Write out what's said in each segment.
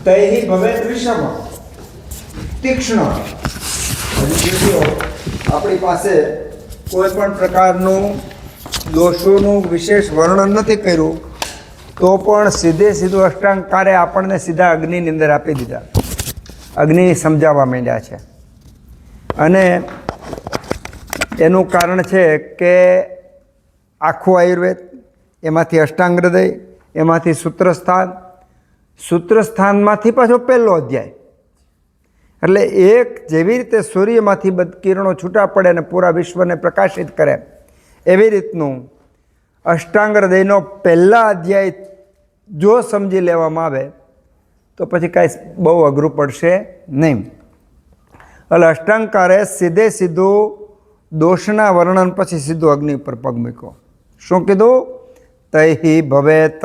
તૈહિ ભવેત વિષમ તીક્ષ્ણ. આપણી પાસે કોઈ પણ પ્રકારનું દોષોનું વિશેષ વર્ણન નથી કર્યું, તો પણ સીધું અષ્ટાંગ કાર્ય આપણને સીધા અગ્નિની અંદર આપી દીધા, અગ્નિ સમજાવવા માંડ્યા છે. અને એનું કારણ છે કે આખું આયુર્વેદ, એમાંથી અષ્ટાંગ હૃદય, એમાંથી સૂત્રસ્થાનમાંથી પાછો પહેલો અધ્યાય. એટલે એક જેવી રીતે સૂર્યમાંથી કિરણો છૂટા પડે અને પૂરા વિશ્વને પ્રકાશિત કરે, એવી રીતનું અષ્ટાંગ હૃદયનો પહેલા અધ્યાય જો સમજી લેવામાં આવે તો પછી કાંઈ બહુ અઘરું પડશે નહીં. એટલે અષ્ટાંગકારે સીધું દોષના વર્ણન પછી સીધું અગ્નિ ઉપર પગ મૂક્યો. શું કીધું? તૈહિ ભવેત,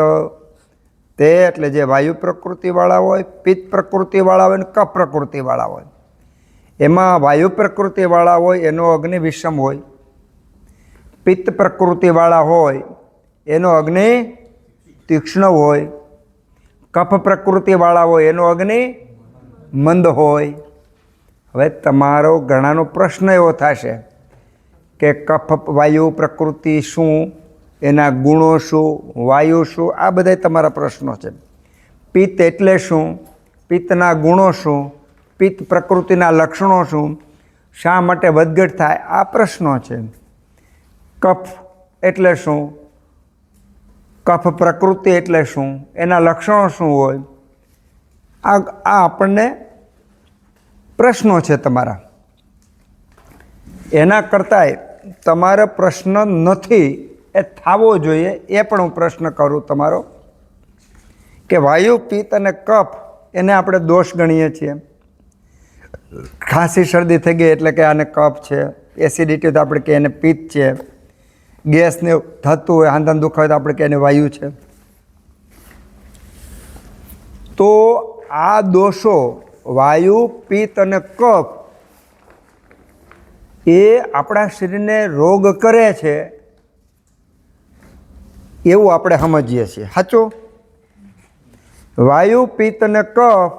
તે એટલે જે વાયુ પ્રકૃતિવાળા હોય, પિત્ત પ્રકૃતિવાળા હોય ને કફ પ્રકૃતિવાળા હોય. એમાં વાયુ પ્રકૃતિવાળા હોય એનો અગ્નિ વિષમ હોય, પિત્ત પ્રકૃતિવાળા હોય એનો અગ્નિ તીક્ષ્ણ હોય, કફ પ્રકૃતિવાળા હોય એનો અગ્નિ મંદ હોય. હવે તમારો ઘણાનો પ્રશ્ન એવો થશે કે કફ વાયુ પ્રકૃતિ શું, એના ગુણો શું, વાયુ શું, આ બધા તમારા પ્રશ્નો છે. પિત્ત એટલે શું, પિત્તના ગુણો શું, પિત્ત પ્રકૃતિના લક્ષણો શું, શા માટે વધઘટ થાય, આ પ્રશ્નો છે. કફ એટલે શું, કફ પ્રકૃતિ એટલે શું, એના લક્ષણો શું હોય, આ આપણને પ્રશ્નો છે તમારા. એના કરતાંય તમારે પ્રશ્ન નથી એ થવો જોઈએ, એ પણ હું પ્રશ્ન કરું તમારો કે વાયુ, પિત્ત અને કફ એને આપણે દોષ ગણીએ છીએ. ખાંસી શરદી થઈ ગઈ એટલે કે આને કફ છે, એસિડિટી તો આપણે કે એને પિત્ત છે, ગેસને થતું હોય, હાંધાને દુખાવે તો આપણે કે એને વાયુ છે. તો આ દોષો વાયુ, પિત્ત અને કફ એ આપણા શરીરને રોગ કરે છે એવું આપણે સમજીએ છીએ. સાચું? વાયુ, પિત્ત અને કફ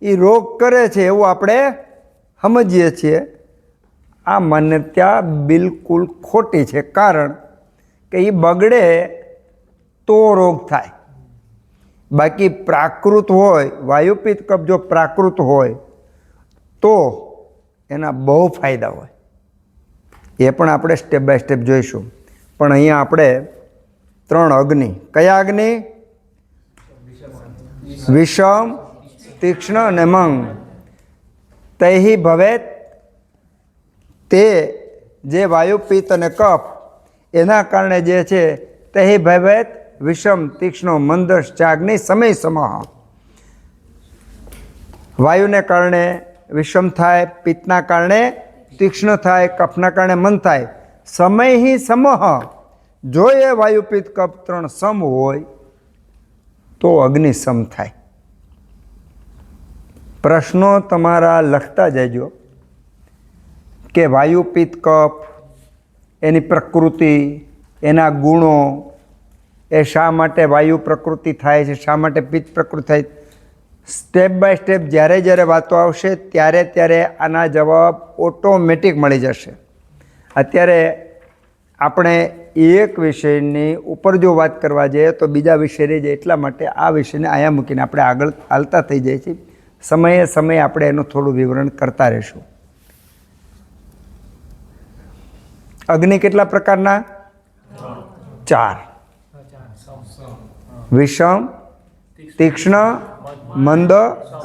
એ રોગ કરે છે એવું આપણે સમજીએ છીએ. આ માન્યતા બિલકુલ ખોટી છે, કારણ કે એ બગડે તો રોગ થાય. બાકી પ્રાકૃત હોય, વાયુ, પિત્ત, કફ જો પ્રાકૃત હોય તો એના બહુ ફાયદા હોય. એ પણ આપણે સ્ટેપ બાય સ્ટેપ જોઈશું. પણ અહીંયા આપણે 3 અગ્નિ, કયા અગ્નિ? વિષમ, તીક્ષ્ણ અને મંગ. તૈહિ ભવેત, તે જે વાયુ, પિત્ત અને કફ એના કારણે જે છે, તૈહિ ભવેત વિષમ, તીક્ષ્ણ, મંદશ્ચ અગ્નિ સમય સમઃ. વાયુને કારણે વિષમ થાય, પિત્તના કારણે તીક્ષ્ણ થાય, કફના કારણે મંદ થાય. સમય સમઃ, જો એ વાયુ, પિત્ત, કફ 3 સમ હોય તો અગ્નિ સમ થાય. પ્રશ્નો તમારા લખતા જજો કે વાયુ, પિત્ત, કફ એની પ્રકૃતિ, એના ગુણો, એ શા માટે વાયુ પ્રકૃતિ થાય છે, શા માટે પિત્ત પ્રકૃતિ થાય. સ્ટેપ બાય સ્ટેપ જ્યારે વાતો આવશે ત્યારે આના જવાબ ઓટોમેટિક મળી જશે. અત્યારે આપણે એક વિષયની ઉપર જો વાત કરવા જઈએ તો બીજા વિષય રહી જાય, એટલા માટે આ વિષયને આયા મૂકીને આપણે આગળ હાલતા થઈ જાય છે. સમયે આપણે એનું થોડું વિવરણ કરતા રહીશું. અગ્નિ કેટલા પ્રકારના? 4. વિષમ, તીક્ષ્ણ, મંદ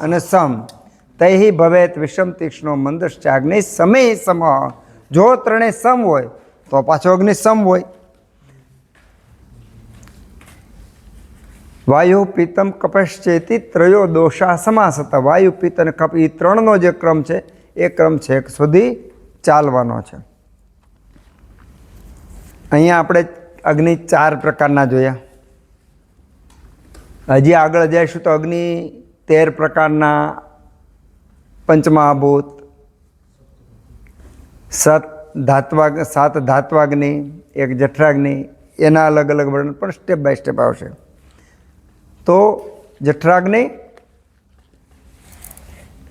અને સમ. તૈહિ ભવેત વિષમ, તીક્ષ્ણ, મંદશ્ચ અગ્નિ સમય સમઃ. જો 3 સમ હોય તો પાછો અગ્નિ સમ હોય. વાયુ, પિત્તમ, કફશ્ચેતિ ત્રયો દોષા સમાસત. વાયુ, પિત્ત અને કફ એ 3નો જે ક્રમ છે એ ક્રમ છેક સુધી ચાલવાનો છે. અહીંયા આપણે અગ્નિ 4 પ્રકારના જોયા. હજી આગળ જઈશું તો અગ્નિ 13 પ્રકારના, પંચમહાભૂત, 7 ધાત્વાગ્નિ, 1 જઠરાગ્નિ, એના અલગ અલગ વર્ણન પણ સ્ટેપ બાય સ્ટેપ આવશે. તો જઠરાગ્નિ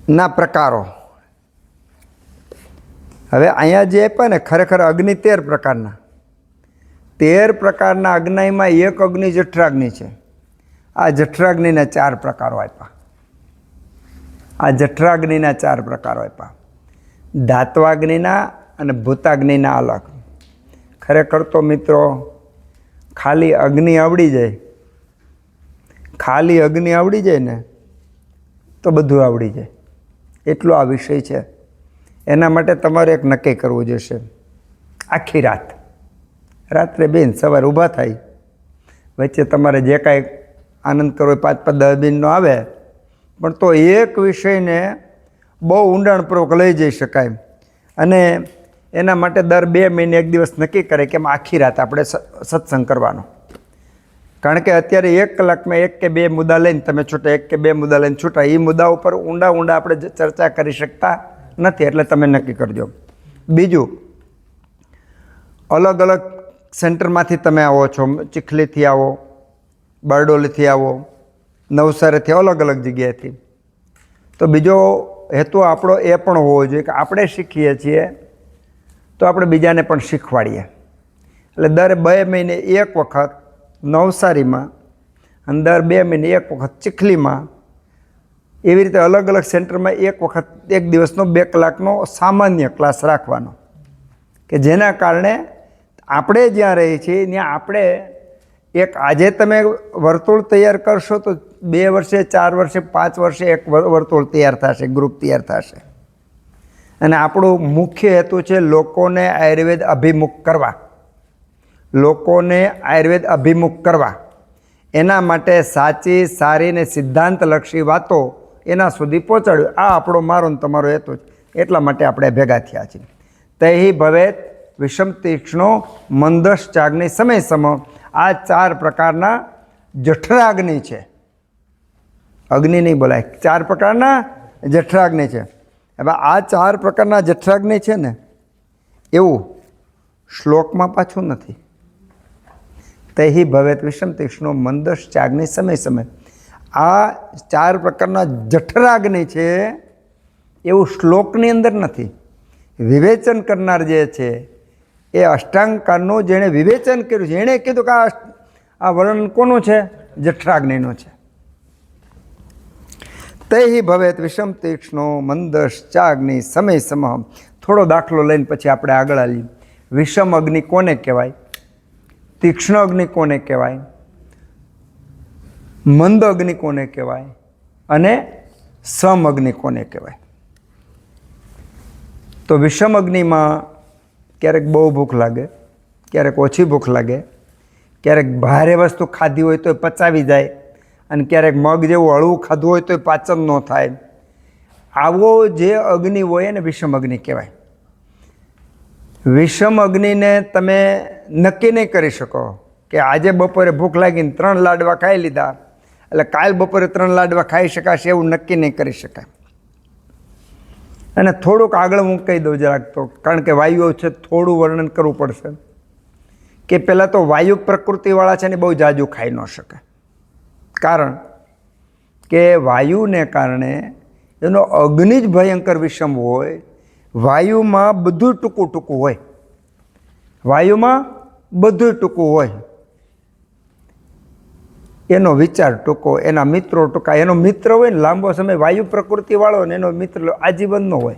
ના પ્રકારો. હવે અહીંયા જે આપ્યા ને ખરેખર અગ્નિ 13 પ્રકારના. 13 પ્રકારના અગ્નિમાં એક અગ્નિ જઠરાગ્નિ છે. આ જઠરાગ્નિના 4 પ્રકારો આપ્યા. આ જઠરાગ્નિના 4 પ્રકારો આપ્યા. ધાત્વાગ્નિના અને ભૂતાગ્નિના અલગ. ખરેખર તો મિત્રો ખાલી અગ્નિ આવડી જાય, ખાલી અગ્નિ આવડી જાય ને તો બધું આવડી જાય, એટલો આ વિષય છે. એના માટે તમારે એક નક્કી કરવું જોઈશે. આખી રાત્રે બેન સવારે ઊભા થાય, વચ્ચે તમારે જે કાંઈ આનંદ કરવો 5-10 મિનિટનો આવે, પણ તો એક વિષયને બહુ ઊંડાણપૂર્વક લઈ જઈ શકાય. અને એના માટે દર 2 મહિને એક દિવસ નક્કી કરે કે આખી રાત આપણે સત્સંગ કરવાનો. કારણ કે અત્યારે 1 કલાકમાં 1 કે 2 મુદ્દા લઈને તમે છૂટા, 1 કે 2 મુદ્દા લઈને છૂટા, એ મુદ્દા ઉપર ઊંડા આપણે ચર્ચા કરી શકતા નથી. એટલે તમે નક્કી કરજો. બીજું, અલગ અલગ સેન્ટરમાંથી તમે આવો છો. ચીખલીથી આવો, બારડોલીથી આવો, નવસારીથી, અલગ અલગ જગ્યાએથી. તો બીજો હેતુ આપણો એ પણ હોવો જોઈએ કે આપણે શીખીએ છીએ તો આપણે બીજાને પણ શીખવાડીએ. એટલે દર 2 મહિને એક વખત નવસારીમાં અને દર 2 મહિને એક વખત ચીખલીમાં, એવી રીતે અલગ અલગ સેન્ટરમાં એક વખત 1 દિવસનો 2 કલાકનો સામાન્ય ક્લાસ રાખવાનો, કે જેના કારણે આપણે જ્યાં રહીએ છીએ ત્યાં આપણે એક, આજે તમે વર્તુળ તૈયાર કરશો તો 2 વર્ષે, 4 વર્ષે, 5 વર્ષે એક વર્તુળ તૈયાર થશે, ગ્રુપ તૈયાર થશે. અને આપણું મુખ્ય હેતુ છે લોકોને આયુર્વેદ અભિમુખ કરવા, લોકોને આયુર્વેદ અભિમુખ કરવા. એના માટે સાચી, સારી ને સિદ્ધાંતલક્ષી વાતો એના સુધી પહોંચાડવી, આ આપણો, મારો ને તમારો હેતુ છે. એટલા માટે આપણે ભેગા થયા છીએ. તૈહિ ભવેત વિષમ તીક્ષ્ણો મંદશ ચાગ્નિ સમય સમ. આ 4 પ્રકારના જઠરાગ્નિ છે. અગ્નિ નહીં બોલાય, 4 પ્રકારના જઠરાગ્નિ છે. હવે આ 4 પ્રકારના જઠરાગ્નિ છે ને, એવું શ્લોકમાં પાછું નથી. તૈહિ ભવેત વિષમ તીક્ષ્ણો મંદશ ચાગ્નિ સમય સમય. આ 4 પ્રકારના જઠરાગ્નિ છે એવું શ્લોકની અંદર નથી. વિવેચન કરનાર જે છે એ અષ્ટાંગકારનું જેણે વિવેચન કર્યું છે, એણે કીધું કે આ વર્ણન કોનું છે? જઠરાગ્નિનું છે. તૈહિ ભવેત વિષમ તીક્ષ્ણો મંદશ ચાગ્નિ સમય સમ. થોડો દાખલો લઈને પછી આપણે આગળ આવીએ. વિષમ અગ્નિ કોને કહેવાય? તીક્ષ્ણ અગ્નિ કોને કહેવાય? મંદ અગ્નિ કોને કહેવાય? અને સમ અગ્નિ કોને કહેવાય? તો વિષમ અગ્નિમાં ક્યારેક બહુ ભૂખ લાગે, ક્યારેક ઓછી ભૂખ લાગે, ક્યારેક ભારે વસ્તુ ખાધી હોય તો પચાવી જાય, અને ક્યારેક મગ જેવું હળવું ખાધું હોય તો પાચન ન થાય. આવો જે અગ્નિ હોય એને વિષમ અગ્નિ કહેવાય. વિષમ અગ્નિને તમે નક્કી નહીં કરી શકો કે આજે બપોરે ભૂખ લાગીને 3 લાડવા ખાઈ લીધા એટલે કાલ બપોરે 3 લાડવા ખાઈ શકાશે, એવું નક્કી નહીં કરી શકાય. અને થોડુંક આગળ હું કહી દઉં જરાક, તો કારણ કે વાયુઓ છે થોડું વર્ણન કરવું પડશે. કે પહેલાં તો વાયુ પ્રકૃતિવાળા છે ને બહુ જાજુ ખાઈ ન શકે. કારણ કે વાયુને કારણે એનો અગ્નિ જ ભયંકર વિષમ હોય. વાયુમાં બધું ટૂંકું ટૂંકું હોય, વાયુમાં બધું ટૂંકું હોય. એનો વિચાર ટૂંકો, એના મિત્રો ટૂંકા. એનો મિત્ર હોય ને લાંબો સમય, વાયુ પ્રકૃતિવાળો ને એનો મિત્ર આજીવનનો હોય.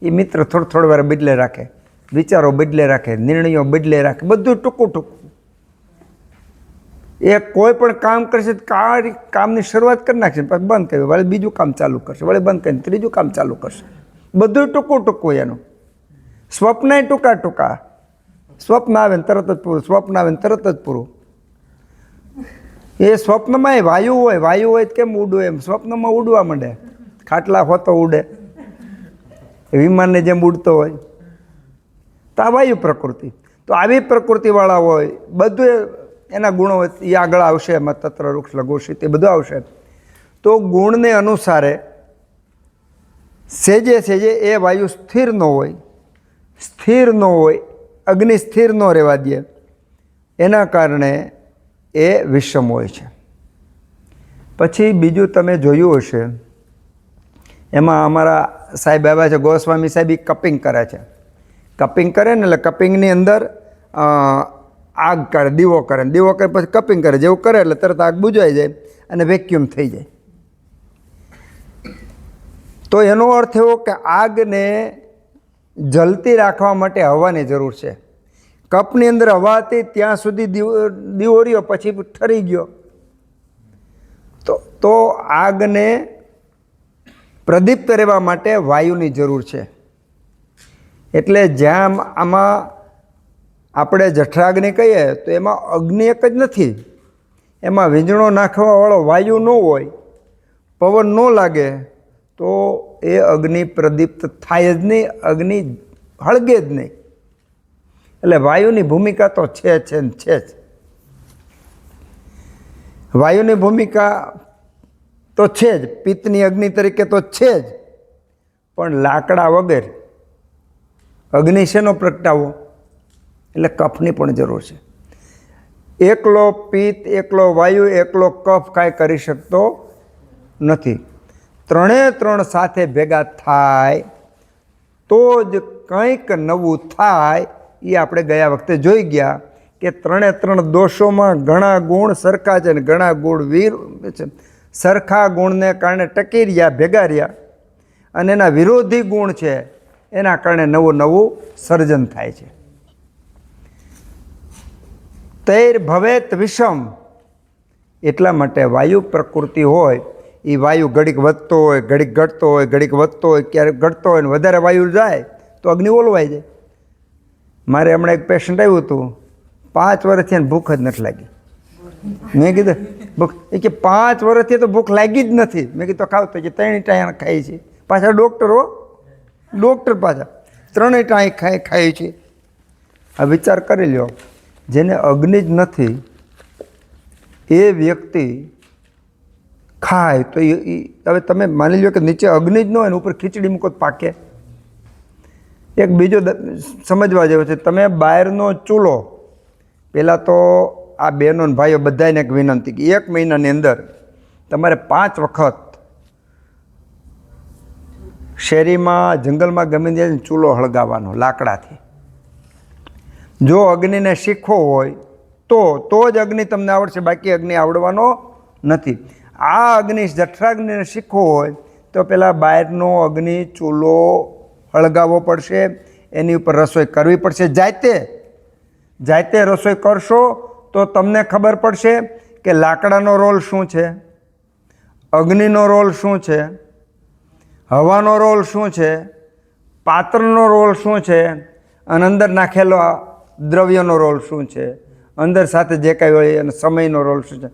એ મિત્ર થોડી વાર બદલે રાખે, વિચારો બદલે રાખે, નિર્ણયો બદલે રાખે, બધું ટૂંકું ટૂંકું. એ કોઈ પણ કામ કરશે કામની શરૂઆત કરી નાખશે, પછી બંધ કર્યું, વળી બીજું કામ ચાલુ કરશે, વળી બંધ કરીને ત્રીજું કામ ચાલુ કરશે. બધું ટૂંકું ટૂંકું એનું. સ્વપ્ન ટૂંકા ટૂંકા. સ્વપ્ન આવે ને તરત જ પૂરું, સ્વપ્ન આવે ને તરત જ પૂરું. એ સ્વપ્નમાં એ વાયુ હોય, વાયુ હોય કેમ ઉડવું? એમ સ્વપ્નમાં ઉડવા માંડે. ખાટલા હોતો ઉડે, વિમાનને જેમ ઉડતો હોય. તો આ વાયુ પ્રકૃતિ. તો આવી પ્રકૃતિવાળા હોય, બધું એના ગુણો એ આગળ આવશે. એમાં તત્ર વૃક્ષ લઘુશી તે બધું આવશે. તો ગુણને અનુસારે સેજે સેજે એ વાયુ સ્થિર ન હોય, સ્થિર ન હોય, અગ્નિ સ્થિર ન રહેવા દે, એના કારણે એ વિષમ હોય છે. પછી બીજું તમે જોયું હશે એમાં અમારા સાહેબ આવ્યા છે ગોસ્વામી સાહેબ, એ કપિંગ કરે છે. કપિંગ કરે ને એટલે કપિંગની અંદર આગ કરે, દીવો કરે, દીવો કરે પછી કપિંગ કરે, જેવું કરે એટલે તરત આગ બુજાઈ જાય અને વેક્યુમ થઈ જાય. તો એનો અર્થ એવો કે આગને જલતી રાખવા માટે હવાની જરૂર છે. કપની અંદર હવા હતી ત્યાં સુધી દીવો રહ્યો, પછી ઠરી ગયો. તો આગને પ્રદીપ્ત રહેવા માટે વાયુની જરૂર છે. એટલે જ્યાં આમાં આપણે જઠરાગ્નિ કહીએ તો એમાં અગ્નિ એક જ નથી, એમાં વીંજણો નાખવાવાળો વાયુ ન હોય, પવન ન લાગે તો એ અગ્નિ પ્રદીપ્ત થાય જ નહીં, અગ્નિ હળગે જ નહીં. એટલે વાયુની ભૂમિકા તો છે જ. વાયુની ભૂમિકા તો છે જ, પિત્તની અગ્નિ તરીકે તો છે જ, પણ લાકડા વગર અગ્નિ શેનો પ્રગટાવો? એટલે કફની પણ જરૂર છે. એકલો પિત્ત, એકલો વાયુ, એકલો કફ કાંઈ કરી શકતો નથી. ત્રણે સાથે ભેગા થાય તો જ કંઈક નવું થાય. એ આપણે ગયા વખતે જોઈ ગયા કે ત્રણે દોષોમાં ઘણા ગુણ સરખા છે ને ઘણા ગુણ વીર છે. સરખા ગુણને કારણે ટકી રહ્યા, ભેગા રહ્યા, અને એના વિરોધી ગુણ છે એના કારણે નવું સર્જન થાય છે. તૈર ભવેત વિષમ, એટલા માટે વાયુ પ્રકૃતિ હોય એ વાયુ ઘડીક વધતો હોય, ઘડીક ઘટતો હોય, ઘડીક વધતો હોય, ક્યારેક ઘટતો હોય, ને વધારે વાયુ જાય તો અગ્નિ ઓલવાઈ જાય. મારે હમણાં એક પેશન્ટ આવ્યું હતું, 5 વર્ષથી એને ભૂખ જ નથી લાગી. મેં કીધું ભૂખ, એ કે 5 વર્ષથી તો ભૂખ લાગી જ નથી. મેં કીધું ખાવ તો કે 3 ટાઈમ ખાઈ છે. પાછા ડૉક્ટર પાછા 3 ટાઈમ ખાય છે. આ વિચાર કરી લ્યો, જેને અગ્નિ જ નથી એ વ્યક્તિ ખાય તો હવે તમે માની લો કે નીચે અગ્નિ જ ન હોય ને ઉપર ખીચડી મૂકો તો પાકે. એક બીજો સમજવા જેવો છે, તમે બહારનો ચૂલો, પહેલાં તો આ બહેનો ને ભાઈઓ બધાને એક વિનંતી કે 1 મહિનાની અંદર તમારે 5 વખત શેરીમાં, જંગલમાં ગમે ત્યાં ચૂલો હળગાવવાનો લાકડાથી. જો અગ્નિને શીખવો હોય તો જ અગ્નિ તમને આવડશે, બાકી અગ્નિ આવડવાનો નથી. આ અગ્નિ જઠરાગ્નિને શીખવો હોય તો પહેલાં બહારનો અગ્નિ ચૂલો હળગાવવો પડશે, એની ઉપર રસોઈ કરવી પડશે. જાતે રસોઈ કરશો તો તમને ખબર પડશે કે લાકડાનો રોલ શું છે, અગ્નિનો રોલ શું છે, હવાનો રોલ શું છે, પાત્રનો રોલ શું છે, અને અંદર નાખેલો દ્રવ્યનો રોલ શું છે, અંદર સાથે જે કાંઈ હોય અને સમયનો રોલ શું છે.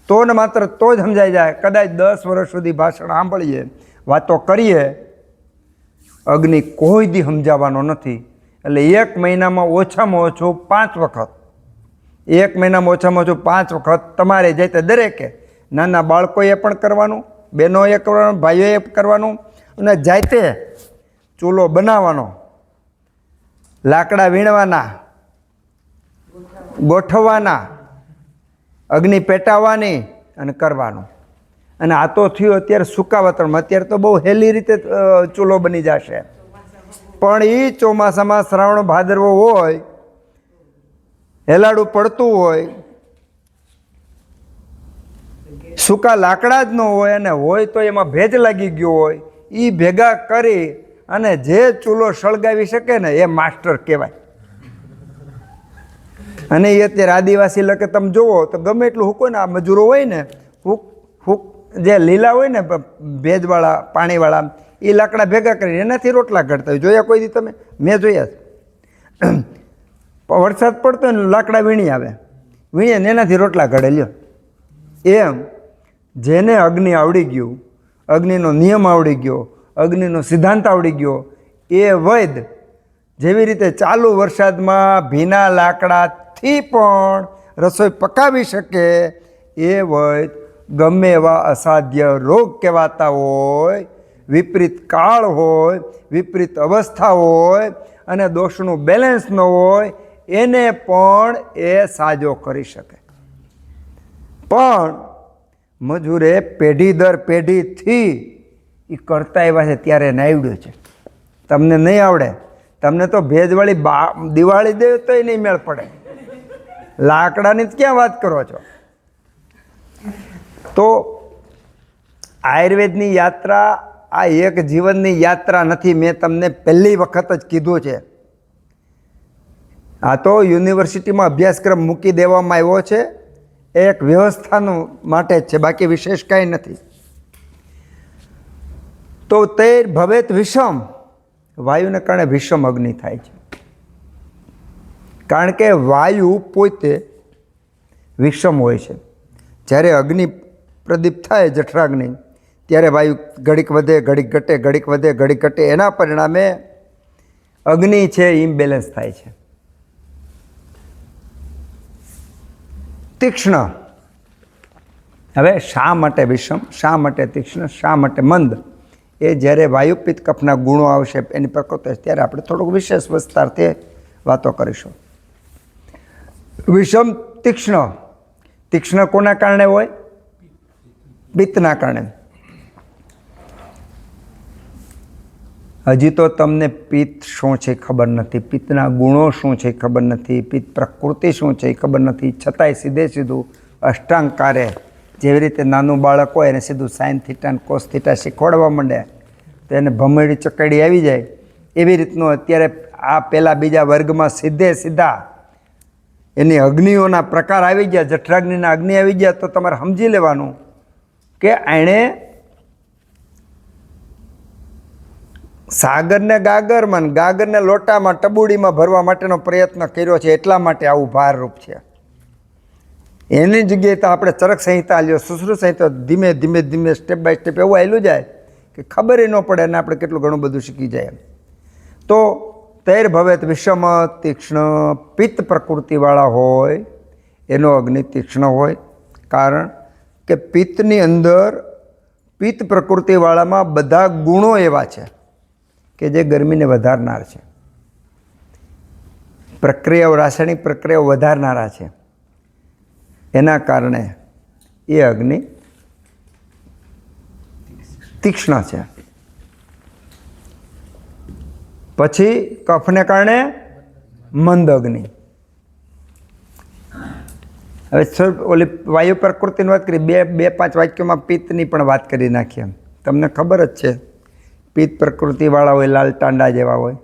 તો ને માત્ર તો જ સમજાઈ જાય. કદાચ 10 વર્ષ સુધી ભાષણ સાંભળીએ, વાતો કરીએ, અગ્નિ કોઈ દી સમજાવવાનો નથી. એટલે 1 મહિનામાં ઓછામાં ઓછું 5 વખત, 1 મહિનામાં ઓછામાં ઓછું 5 વખત તમારે જાય દરેકે, નાના બાળકોએ પણ કરવાનું, બહેનોએ કરવાનું, ભાઈઓએ કરવાનું, અને જાતે ચૂલો બનાવવાનો, લાકડા વીણવાના, ગોઠવવાના, અગ્નિ પેટાવવાની અને કરવાનું. અને આ તો થયું અત્યારે સૂકા વાતાવરણમાં. અત્યારે તો બહુ હેલી રીતે ચૂલો બની જશે, પણ એ ચોમાસામાં શ્રાવણ ભાદરવો હોય, હેલાડું પડતું હોય, સૂકા લાકડા જ ન હોય, અને હોય તો એમાં ભેજ લાગી ગયો હોય, એ ભેગા કરી અને જે ચૂલો સળગાવી શકે ને એ માસ્ટર કહેવાય. અને એ અત્યારે આદિવાસી લકે તમે જુઓ તો ગમે એટલું હૂકો ને, આ મજૂરો હોય ને, હૂક જે લીલા હોય ને ભેજવાળા, પાણીવાળા, એ લાકડા ભેગા કરીને એનાથી રોટલા ઘડતા હોય. જોયા કોઈ દી તમે? મેં જોયા. વરસાદ પડતો હોય ને લાકડા વીણી આવે, વીણીએ ને એનાથી રોટલા ઘડે. લ્યો, એમ જેને અગ્નિ આવડી ગયું, અગ્નિનો નિયમ આવડી ગયો, અગ્નિનો સિદ્ધાંત આવડી ગયો, એ વૈદ જેવી રીતે ચાલુ વરસાદમાં ભીના લાકડાથી પણ રસોઈ પકાવી શકે, એ વૈદ ગમે એવા અસાધ્ય રોગ કહેવાતા હોય, વિપરીત કાળ હોય, વિપરીત અવસ્થા હોય અને દોષનું બેલેન્સ ન હોય, એને પણ એ સાજો કરી શકે. પણ મજૂરે પેઢી દર પેઢીથી એ કરતા એવા છે ત્યારે એને આવડ્યું છે. તમને નહીં આવડે. તમને તો ભેજવાળી દિવાળી દે તોય નહીં મેળ પડે. લાકડાની જ ક્યાં વાત કરો છો? તો આયુર્વેદની યાત્રા આ એક જીવનની યાત્રા નથી. મેં તમને પહેલી વખત જ કીધું છે. આ તો યુનિવર્સિટીમાં અભ્યાસક્રમ મૂકી દેવામાં આવ્યો છે. એક વ્યવસ્થાનું માટે જ છે, બાકી વિશેષ કાંઈ નથી. તો તૈર ભવેત વિષમ, વાયુને કારણે વિષમ અગ્નિ થાય છે. કારણ કે વાયુ પોતે વિષમ હોય છે. જ્યારે અગ્નિ પ્રદીપ થાય જઠરાગ્નિ, ત્યારે વાયુ ઘડીક વધે ઘડીક ઘટે, ઘડીક વધે ઘડીક ઘટે. એના પરિણામે અગ્નિ છે ઇમ્બેલેન્સ થાય છે. તીક્ષ્ણ. હવે શા માટે વિષમ, શા માટે તીક્ષ્ણ, શા માટે મંદ, એ જ્યારે વાયુ પિત્ત કફના ગુણો આવશે એની પ્રકૃતિ, ત્યારે આપણે થોડુંક વિશેષ વિસ્તારથી વાતો કરીશું. વિષમ તીક્ષ્ણ. તીક્ષ્ણ કોના કારણે હોય? પિત્તના કારણે. હજી તો તમને પિત્ત શું છે ખબર નથી, પિત્તના ગુણો શું છે ખબર નથી, પિત્ત પ્રકૃતિ શું છે ખબર નથી. છતાંય સીધે સીધું અષ્ટાંગ કાર્ય, જેવી રીતે નાનું બાળક હોય એને સીધું સાઇન થીટા કોસ થીટા શીખવાડવા માંડે તો એને ભમરડી ચકડી આવી જાય, એવી રીતનું અત્યારે આ પહેલાં બીજા વર્ગમાં સીધે સીધા એની અગ્નિઓના પ્રકાર આવી ગયા, જઠરાગ્નિના અગ્નિ આવી ગયા. તો તમારે સમજી લેવાનું કે એણે સાગરને ગાગરમાં, ગાગરને લોટામાં, ટબુડીમાં ભરવા માટેનો પ્રયત્ન કર્યો છે. એટલા માટે આવું ભારરૂપ છે. એની જગ્યાએ તો આપણે ચરક સંહિતા લ્યો, સુશ્રુત સંહિતા, ધીમે ધીમે ધીમે સ્ટેપ બાય સ્ટેપ એવું આવેલું જાય કે ખબર ન પડે અને આપણે કેટલું ઘણું બધું શીખી જાય. તો તૈર ભવેત વિષમ તીક્ષ્ણ. પિત્ત પ્રકૃતિવાળા હોય એનો અગ્નિ તીક્ષ્ણ હોય. કારણ કે પિત્તની અંદર, પિત્ત પ્રકૃતિવાળામાં બધા ગુણો એવા છે કે જે ગરમીને વધારનાર છે. પ્રક્રિયાઓ, રાસાયણિક પ્રક્રિયાઓ વધારનારા છે. એના કારણે એ અગ્નિ તીક્ષ્ણ છે. પછી કફને કારણે મંદ અગ્નિ. હવે ઓલી વાયુ પ્રકૃતિની વાત કરી, બે પાંચ વાક્યોમાં પિત્તની પણ વાત કરી નાખીએ. તમને ખબર જ છે, પિત્ત પ્રકૃતિવાળા હોય લાલ ટાંડા જેવા હોય,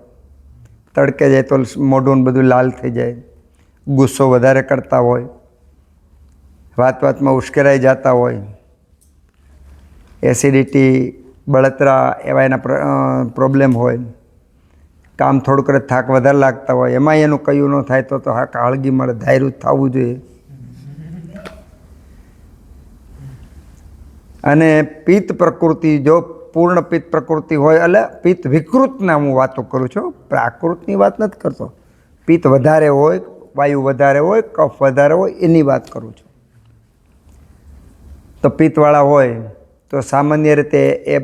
તડકે જાય તો મોઢું બધું લાલ થઈ જાય, ગુસ્સો વધારે કરતા હોય, વાત વાતમાં ઉશ્કેરાઈ જતા હોય, એસિડિટી, બળતરા એવા એના પ્રોબ્લેમ હોય, કામ થોડુંક કરે થાક વધારે લાગતા હોય, એમાં એનું કયું ન થાય તો હા કાળગી મળે, ધાર્યું થવું જોઈએ. અને પિત્ત પ્રકૃતિ, જો પૂર્ણ પિત્ત પ્રકૃતિ હોય, એટલે પિત્ત વિકૃતના હું વાતો કરું છું, પ્રાકૃતની વાત નથી કરતો. પિત્ત વધારે હોય, વાયુ વધારે હોય, કફ વધારે હોય, એની વાત કરું છું. તો પિત્તવાળા હોય તો સામાન્ય રીતે એ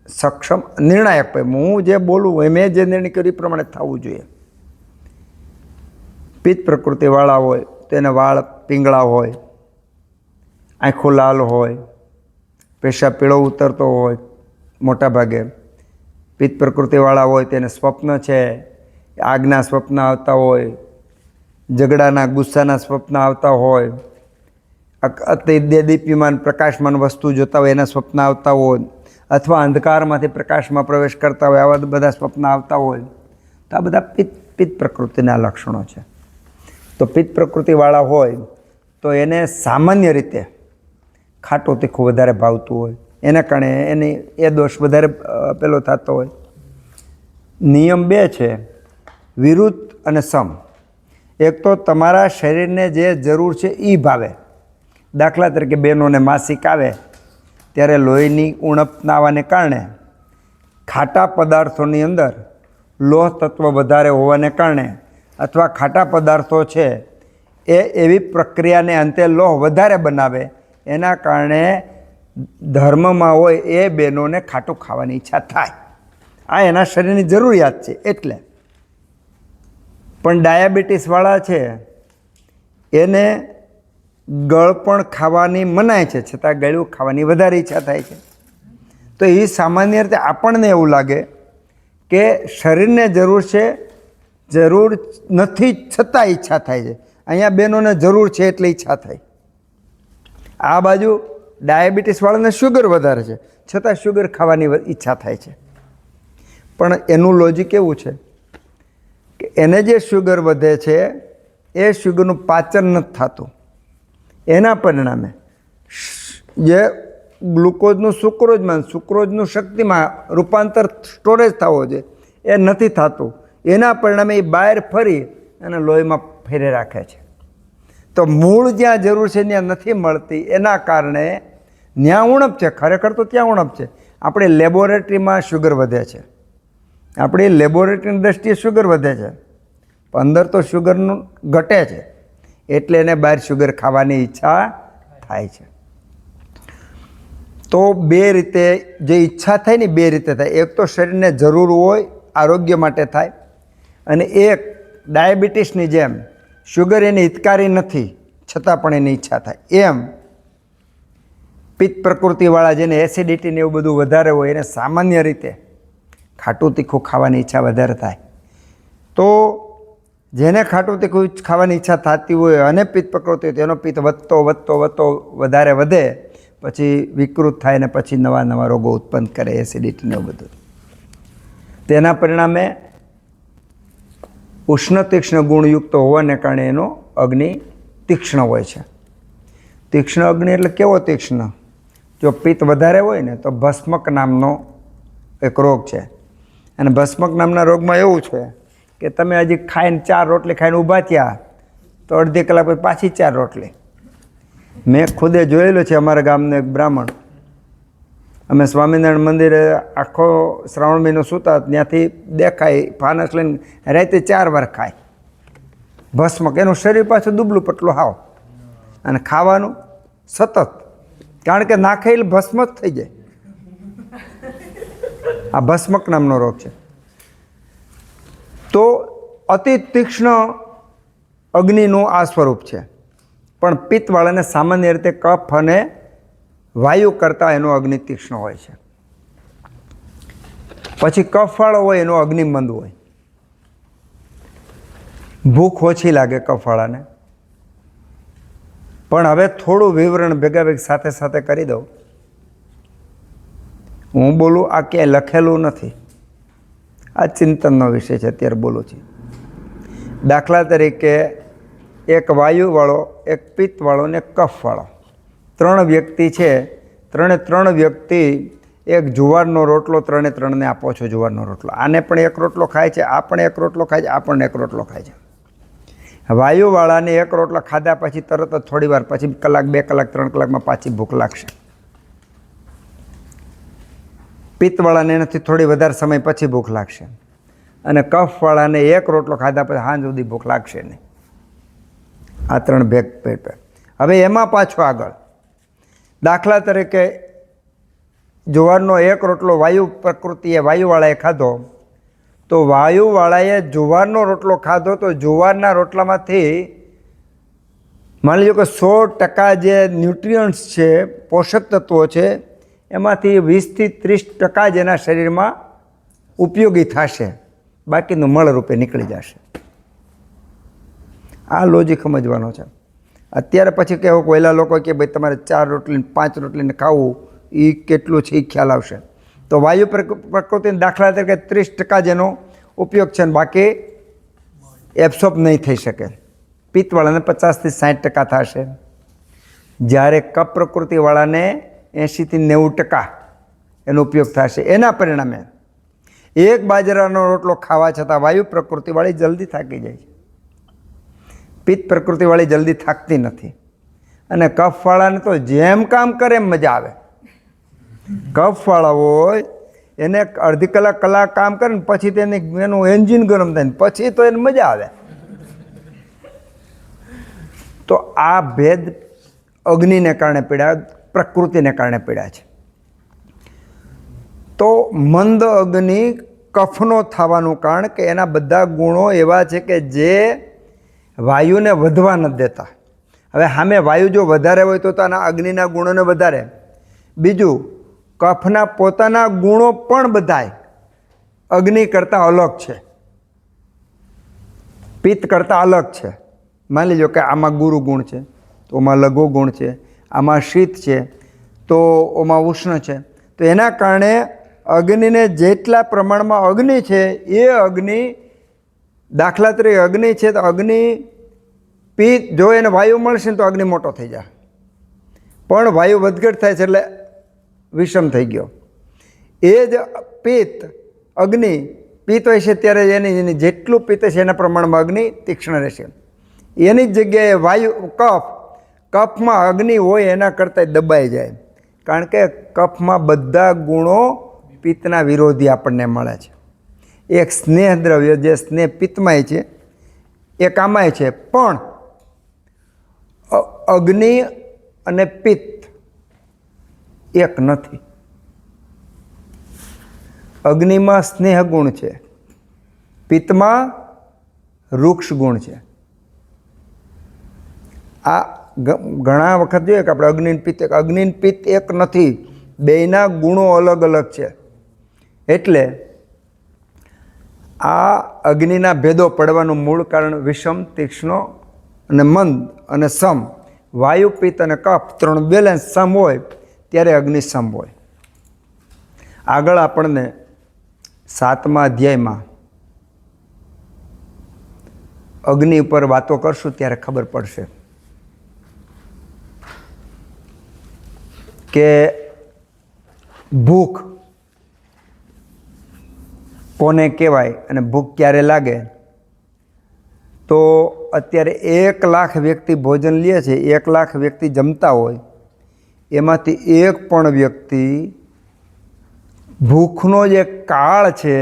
સક્ષમ, નિર્ણાયક હોય. હું જે બોલું મેં જે નિર્ણય કર્યો એ પ્રમાણે થવું જોઈએ. પિત્ત પ્રકૃતિવાળા હોય તો એના વાળ પીંગળા હોય, આંખો લાલ હોય, પેશાબ પીળો ઉતરતો હોય મોટા ભાગે. પિત્ત પ્રકૃતિવાળા હોય તેને સ્વપ્ન છે, આગના સ્વપ્ન આવતા હોય, ઝઘડાના ગુસ્સાના સ્વપ્ન આવતા હોય, અતિ દેદીપ્યમાન પ્રકાશમાન વસ્તુ જોતા હોય એના સ્વપ્ન આવતા હોય, અથવા અંધકારમાંથી પ્રકાશમાં પ્રવેશ કરતા હોય આવા બધા સ્વપ્ન આવતા હોય. તો આ બધા પિત્ત પ્રકૃતિના લક્ષણો છે. તો પિત્ત પ્રકૃતિવાળા હોય તો એને સામાન્ય રીતે ખાટું તીખું વધારે ભાવતું હોય, એના કારણે એની એ દોષ વધારે પેલો થતો હોય. નિયમ બે છે, વિરુદ્ધ અને સમ. એક તો તમારા શરીરને જે જરૂર છે એ ભાવે. દાખલા તરીકે બહેનોને માસિક આવે ત્યારે લોહીની ઉણપના આવવાને કારણે ખાટા પદાર્થોની અંદર લોહ તત્વ વધારે હોવાને કારણે, અથવા ખાટા પદાર્થો છે એ એવી પ્રક્રિયાને અંતે લોહ વધારે બનાવે, એના કારણે ધર્મમાં હોય એ બહેનોને ખાટું ખાવાની ઈચ્છા થાય. આ એના શરીરની જરૂરિયાત છે. એટલે પણ ડાયાબિટીસવાળા છે એને ગળપણ ખાવાની મનાય છે, છતાં ગળ્યું ખાવાની વધારે ઈચ્છા થાય છે. તો એ સામાન્ય રીતે આપણને એવું લાગે કે શરીરને જરૂર છે, જરૂર નથી છતાં ઈચ્છા થાય છે. અહીંયા બહેનોને જરૂર છે એટલે ઈચ્છા થાય. આ બાજુ ડાયાબિટીસવાળાને શુગર વધારે છે છતાં શુગર ખાવાની ઈચ્છા થાય છે. પણ એનું લોજિક એવું છે કે એને જે શુગર વધે છે એ શુગરનું પાચન નથી થતું. એના પરિણામે જે ગ્લુકોઝનું સુક્રોઝનું શક્તિમાં રૂપાંતર સ્ટોરેજ થવો છે એ નથી થતું. એના પરિણામે એ બહાર ફરી અને લોહીમાં ફેરે રાખે છે. તો મૂળ જ્યાં જરૂર છે ત્યાં નથી મળતી. એના કારણે ત્યાં ઉણપ છે. ખરેખર તો ત્યાં ઉણપ છે. આપણી લેબોરેટરીમાં શુગર વધે છે, આપણી લેબોરેટરીની દ્રષ્ટિએ શુગર વધે છે, પણ અંદર તો શુગરનું ઘટે છે. એટલે એને બહાર શુગર ખાવાની ઈચ્છા થાય છે. તો બે રીતે જે ઈચ્છા થાય ને બે રીતે થાય. એક તો શરીરને જરૂર હોય આરોગ્ય માટે થાય, અને એક ડાયાબિટીસની જેમ શુગર એની હિતકારી નથી છતાં પણ એની ઈચ્છા થાય. એમ પિત્ત પ્રકૃતિવાળા જેને એસિડિટીને એવું બધું વધારે હોય એને સામાન્ય રીતે ખાટું તીખું ખાવાની ઈચ્છા વધારે થાય. તો જેને ખાટું તીખું ખાવાની ઈચ્છા થતી હોય અને પિત્ત પ્રકૃતિ હોય તેનો પિત્ત વધતો વધારે વધે, પછી વિકૃત થાય ને પછી નવા નવા રોગો ઉત્પન્ન કરે, એસિડિટીને એવું બધું. તેના પરિણામે ઉષ્ણ તીક્ષ્ણ ગુણયુક્ત હોવાને કારણે એનો અગ્નિ તીક્ષ્ણ હોય છે. તીક્ષ્ણ અગ્નિ એટલે કેવો તીક્ષ્ણ? જો પિત્ત વધારે હોય ને તો ભસ્મક નામનો એક રોગ છે. અને ભસ્મક નામના રોગમાં એવું છે કે તમે હજી ખાઈને 4 રોટલી ખાઈને ઊભા થયા તો અડધી કલાક પછી પાછી 4 રોટલી. મેં ખુદે જોયેલું છે. અમારા ગામનો એક બ્રાહ્મણ, અમે સ્વામિનારાયણ મંદિરે આખો શ્રાવણ મહિનો સૂતા, ત્યાંથી દેખાય ફાનસ લઈને રાતે 4 વાર ખાય ભસ્મક. એનું શરીર પાછું દુબલું પટલું હાવ, અને ખાવાનું સતત, કારણ કે ના ખાઈ ભસ્મ જ થઈ જાય. આ ભસ્મક નામનો રોગ છે. તો અતિ તીક્ષ્ણ અગ્નિનું આ સ્વરૂપ છે. પણ પિત્તવાળાને સામાન્ય રીતે કફ અને વાયુ કરતાં એનો અગ્નિ તીક્ષ્ણ હોય છે. પછી કફવાળો હોય એનો અગ્નિ મંદ હોય. ભૂખ ઓછી લાગે કફવાળાને. પણ હવે થોડું વિવરણ ભેગા સાથે સાથે કરી દઉં. હું બોલું આ ક્યાંય લખેલું નથી, આ ચિંતનનો વિષય છે, અત્યારે બોલું છું. દાખલા તરીકે એક વાયુવાળો, એક પિત્તવાળો ને એક કફવાળો 3 વ્યક્તિ છે. 3 વ્યક્તિ એક જુવારનો રોટલો 3ને આપો છો. જુવારનો રોટલો, આને પણ 1 રોટલો ખાય છે, આ પણ 1 રોટલો ખાય છે, આ પણ 1 રોટલો ખાય છે. વાયુવાળાને 1 રોટલો ખાધા પછી તરત જ થોડી વાર પછી, કલાક 2 કલાક 3 કલાકમાં પાછી ભૂખ લાગશે. પિત્તવાળાને એનાથી થોડી વધારે સમય પછી ભૂખ લાગશે, અને કફવાળાને 1 રોટલો ખાધા પછી સાંજ સુધી ભૂખ લાગશે નહીં. આ 3 ભેગ. હવે એમાં પાછો આગળ દાખલા તરીકે જુવારનો 1 રોટલો વાયુ પ્રકૃતિએ વાયુવાળાએ ખાધો, તો વાયુવાળાએ જુવારનો રોટલો ખાધો તો જુવારના રોટલામાંથી માની લો કે 100% જે ન્યુટ્રિયન્ટ્સ છે, પોષક તત્વો છે, એમાંથી 20 થી 30% જ એના શરીરમાં ઉપયોગી થશે, બાકીનું મળરૂપે નીકળી જશે. આ લોજિક સમજવાનો છે. અત્યારે પછી કહેવું પહેલાં લોકો કે ભાઈ તમારે 4 રોટલી 5 રોટલીને ખાવું, એ કેટલું છે એ ખ્યાલ આવશે. તો વાયુ પ્રકૃતિના દાખલા તરીકે 30% જેનો ઉપયોગ છે, ને બાકી એબ્સોર્બ નહીં થઈ શકે. પિત્તવાળાને 50 થી 60% થશે, જ્યારે કફ પ્રકૃતિવાળાને 80 થી 90% એનો ઉપયોગ થશે. એના પરિણામે એક બાજરાનો રોટલો ખાવા છતાં વાયુ પ્રકૃતિવાળી જલ્દી થાકી જાય છે, પિત્ત પ્રકૃતિવાળી જલ્દી થાકતી નથી. અને કફવાળાને તો જેમ કામ કરે એમ મજા આવે. કફવાળા હોય એને અડધી કલાક કામ કરે ને પછી તેને એનું એન્જિન ગરમ થાય ને પછી તો એને મજા આવે. તો આ ભેદ અગ્નિને કારણે પીડા, પ્રકૃતિને કારણે પીડા છે. તો મંદ અગ્નિ કફનો થવાનું કારણ કે એના બધા ગુણો એવા છે કે જે વાયુને વધવા નથી દેતા. હવે સામે વાયુ જો વધારે હોય તો આના અગ્નિના ગુણોને વધારે. બીજું, કફના પોતાના ગુણો પણ બધાય અગ્નિ કરતાં અલગ છે, પિત્ત કરતાં અલગ છે. માની લો કે આમાં ગુરુ ગુણ છે, તો આમાં લઘુ ગુણ છે, આમાં શીત છે, તો આમાં ઉષ્ણ છે. તો એના કારણે અગ્નિને જેટલા પ્રમાણમાં અગ્નિ છે એ અગ્નિ, દાખલા તરીકે અગ્નિ છે તો અગ્નિ પિત્ત, જો એને વાયુ મળશે ને તો અગ્નિ મોટો થઈ જાય, પણ વાયુ વધઘટ થાય છે એટલે વિષમ થઈ ગયો. એ જ પિત્ત અગ્નિ પિત્ત હોય છે ત્યારે એની જેટલું પિત્ત છે એના પ્રમાણમાં અગ્નિ તીક્ષ્ણ રહેશે. એની જ જગ્યાએ વાયુ કફમાં અગ્નિ હોય એના કરતાં દબાઈ જાય, કારણ કે કફમાં બધા ગુણો પિત્તના વિરોધી આપણને મળે છે. એક સ્નેહ દ્રવ્ય જે સ્નેહ પિત્તમાંય છે એ કામાય છે, પણ અગ્નિ અને પિત્ત એક નથી. અગ્નિમાં સ્નેહ ગુણ છે, પિત્તમાં વૃક્ષ ગુણ છે. આ ઘણા વખત જોઈએ કે આપણે અગ્નિ પિત્ત એક નથી, બેયના ગુણો અલગ અલગ છે. એટલે આ અગ્નિના ભેદો પડવાનું મૂળ કારણ વિષમ, તીક્ષ્ણ અને મંદ અને સમ, વાયુ, પિત્ત અને કફ ત્રણ બેલેન્સ સમ હોય ત્યારે અગ્નિ સમ હોય. આગળ આપણને 7મા અધ્યાયમાં અગ્નિ ઉપર વાતો કરશું ત્યારે ખબર પડશે કે ભૂખ કોને કહેવાય અને ભૂખ ક્યારે લાગે. તો અત્યારે 1 લાખ વ્યક્તિ ભોજન લે છે, 1 લાખ વ્યક્તિ જમતા હોય, એમાંથી એક પણ વ્યક્તિ ભૂખનો જે કાળ છે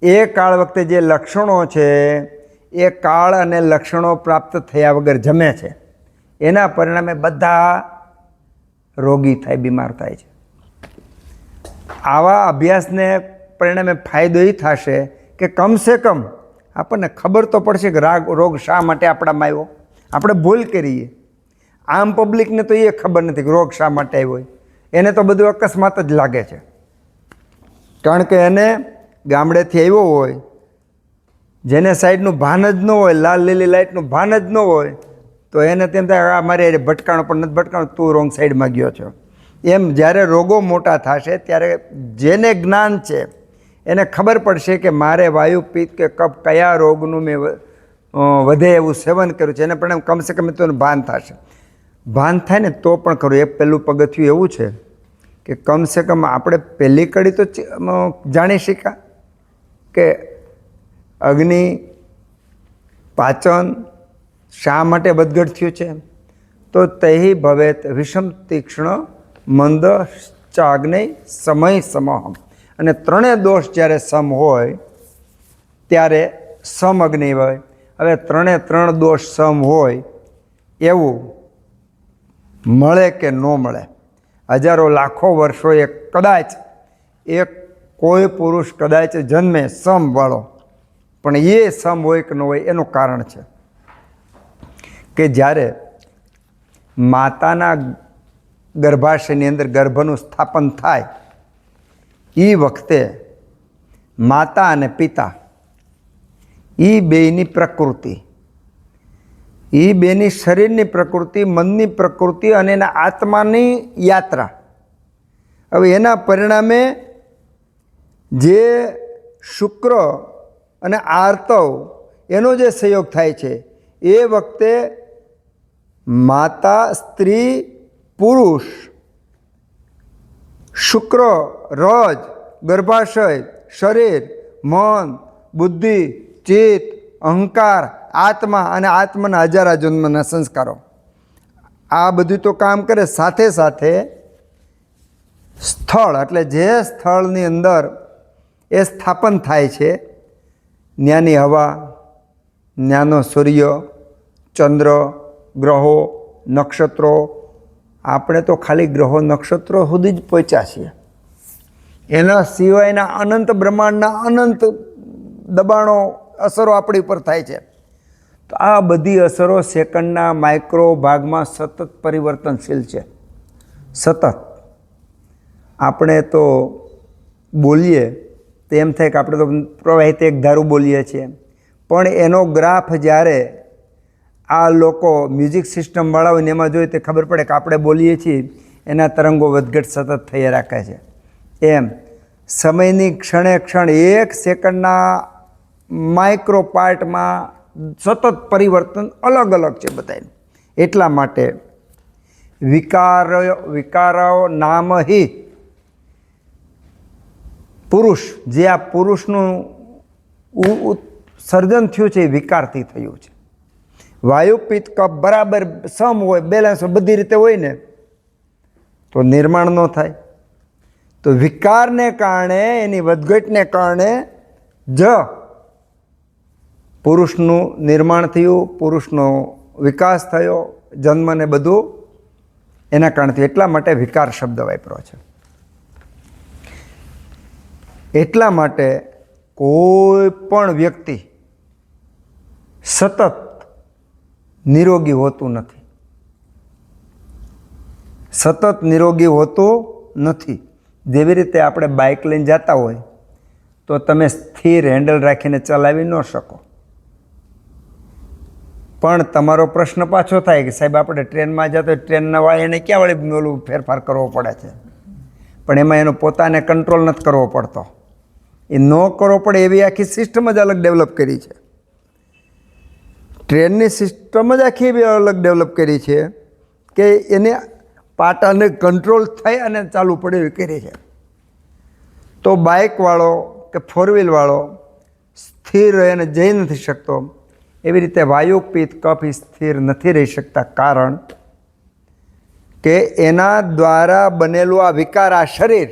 એ કાળ વખતે જે લક્ષણો છે એ કાળ અને લક્ષણો પ્રાપ્ત થયા વગર જમે છે, એના પરિણામે બધા રોગી થાય, બીમાર થાય છે. આવા અભ્યાસને પરિણામે ફાયદો એ થશે કે કમસે કમ આપણને ખબર તો પડશે કે રોગ શા માટે આપણામાં આવ્યો. આપણે ભૂલ કરીએ, આમ પબ્લિકને તો એ ખબર નથી કે રોગ શા માટે આવ્યો, એને તો બધું અકસ્માત જ લાગે છે. કારણ કે એને ગામડેથી આવ્યો હોય, જેને સાઈડનું ભાન જ ન હોય, લાલ લીલી લાઇટનું ભાન જ ન હોય, તો એને તેમ થાય આ મારે ભટકાણો પણ નથી ભટકાણો, તું રોંગ સાઈડમાં ગયો છો. એમ જ્યારે રોગો મોટા થશે ત્યારે જેને જ્ઞાન છે એને ખબર પડશે કે મારે વાયુ, પિત્ત કે કફ કયા રોગનું મેં વધે એવું સેવન કર્યું છે, એને પણ કમસે કમ તો ભાન થશે. ભાન થાય ને તો પણ ખરું. એક પહેલું પગથિયું એવું છે કે કમસે કમ આપણે પહેલી કડી તો જાણી શક્યા કે અગ્નિ પાચન શા માટે વધઘટ થયું છે. તો તૈ ભવેત વિષમ, તીક્ષ્ણ, મંદ ચાગ્નેય સમય સમહમ. અને ત્રણેય દોષ જ્યારે સમ હોય ત્યારે સમ અગ્નિ હોય. હવે 3 દોષ સમ હોય એવું મળે કે ન મળે, હજારો લાખો વર્ષોએ કદાચ એક કોઈ પુરુષ કદાચ જન્મે સમવાળો, પણ એ સમ હોય કે ન હોય એનું કારણ છે કે જ્યારે માતાના ગર્ભાશયની અંદર ગર્ભનું સ્થાપન થાય એ વખતે માતા અને પિતા એ બેયની પ્રકૃતિ, એ બેની શરીરની પ્રકૃતિ, મનની પ્રકૃતિ અને એના આત્માની યાત્રા, હવે એના પરિણામે જે શુક્ર અને આર્તવ એનો જે સંયોગ થાય છે એ વખતે માતા, સ્ત્રી, પુરુષ, શુક્ર, રજ, ગર્ભાશય, શરીર, મન, બુદ્ધિ, ચિત્ત, અહંકાર, આત્મા અને આત્માના હજારા જન્મના સંસ્કારો, આ બધું તો કામ કરે. સાથે સાથે સ્થળ, એટલે જે સ્થળની અંદર એ સ્થાપન થાય છે, ન્યાની હવા, ન્યાનો સૂર્ય, ચંદ્ર, ગ્રહો, નક્ષત્રો, આપણે તો ખાલી ગ્રહો નક્ષત્રો સુધી જ પહોંચ્યા છીએ, એના સિવાયના અનંત બ્રહ્માંડના અનંત દબાણો, અસરો આપણી ઉપર થાય છે. તો આ બધી અસરો સેકન્ડના માઇક્રો ભાગમાં સતત પરિવર્તનશીલ છે. સતત આપણે તો બોલીએ તો એમ થાય કે આપણે તો પ્રવાહિત એક ધારું બોલીએ છીએ, પણ એનો ગ્રાફ જ્યારે આ લોકો મ્યુઝિક સિસ્ટમવાળા હોય ને એમાં જોઈએ તો ખબર પડે કે આપણે બોલીએ છીએ એના તરંગો વધઘટ સતત થઈ રાખે છે. એમ સમયની ક્ષણે ક્ષણ 1 સેકન્ડના માઇક્રો પાર્ટમાં સતત પરિવર્તન અલગ અલગ છે બધાને. એટલા માટે વિકારો નામ હિ પુરુષ, જે આ પુરુષનું સર્જન થયું છે એ વિકારથી થયું છે. વાયુ પિત્ત કફ બરાબર સમ હોય, બેલેન્સ હોય, બધી રીતે હોય ને તો નિર્માણ ન થાય. તો વિકારને કારણે, એની વધઘટને કારણે જ પુરુષનું નિર્માણ થયું, પુરુષનો વિકાસ થયો, જન્મને બધું એના કારણે થયું. એટલા માટે વિકાર શબ્દ વાપર્યો છે. એટલા માટે કોઈ પણ વ્યક્તિ સતત નિરોગી હોતું નથી. સતત નિરોગી હોતું નથી. જેવી રીતે આપણે બાઇક લઈને જતા હોય તો તમે સ્થિર હેન્ડલ રાખીને ચલાવી ન શકો. પણ તમારો પ્રશ્ન પાછો થાય કે સાહેબ આપણે ટ્રેનમાં જતા હોય, ટ્રેનના વાળે એને ક્યાં વળે ઓલું ફેરફાર કરવો પડે છે, પણ એમાં એનો પોતાને કંટ્રોલ નથી કરવો પડતો. એ ન કરવો પડે એવી આખી સિસ્ટમ જ અલગ ડેવલપ કરી છે. ટ્રેનની સિસ્ટમ જ આખી એવી અલગ ડેવલપ કરી છે કે એને પાટાને કંટ્રોલ થઈ અને ચાલુ પડે એવી કરી છે. તો બાઇકવાળો કે 4-વ્હીલવાળો સ્થિર રહીને જઈ નથી શકતો. એવી રીતે વાયુ પિત્ત કફ સ્થિર નથી રહી શકતા, કારણ કે એના દ્વારા બનેલું આ વિકાર, આ શરીર,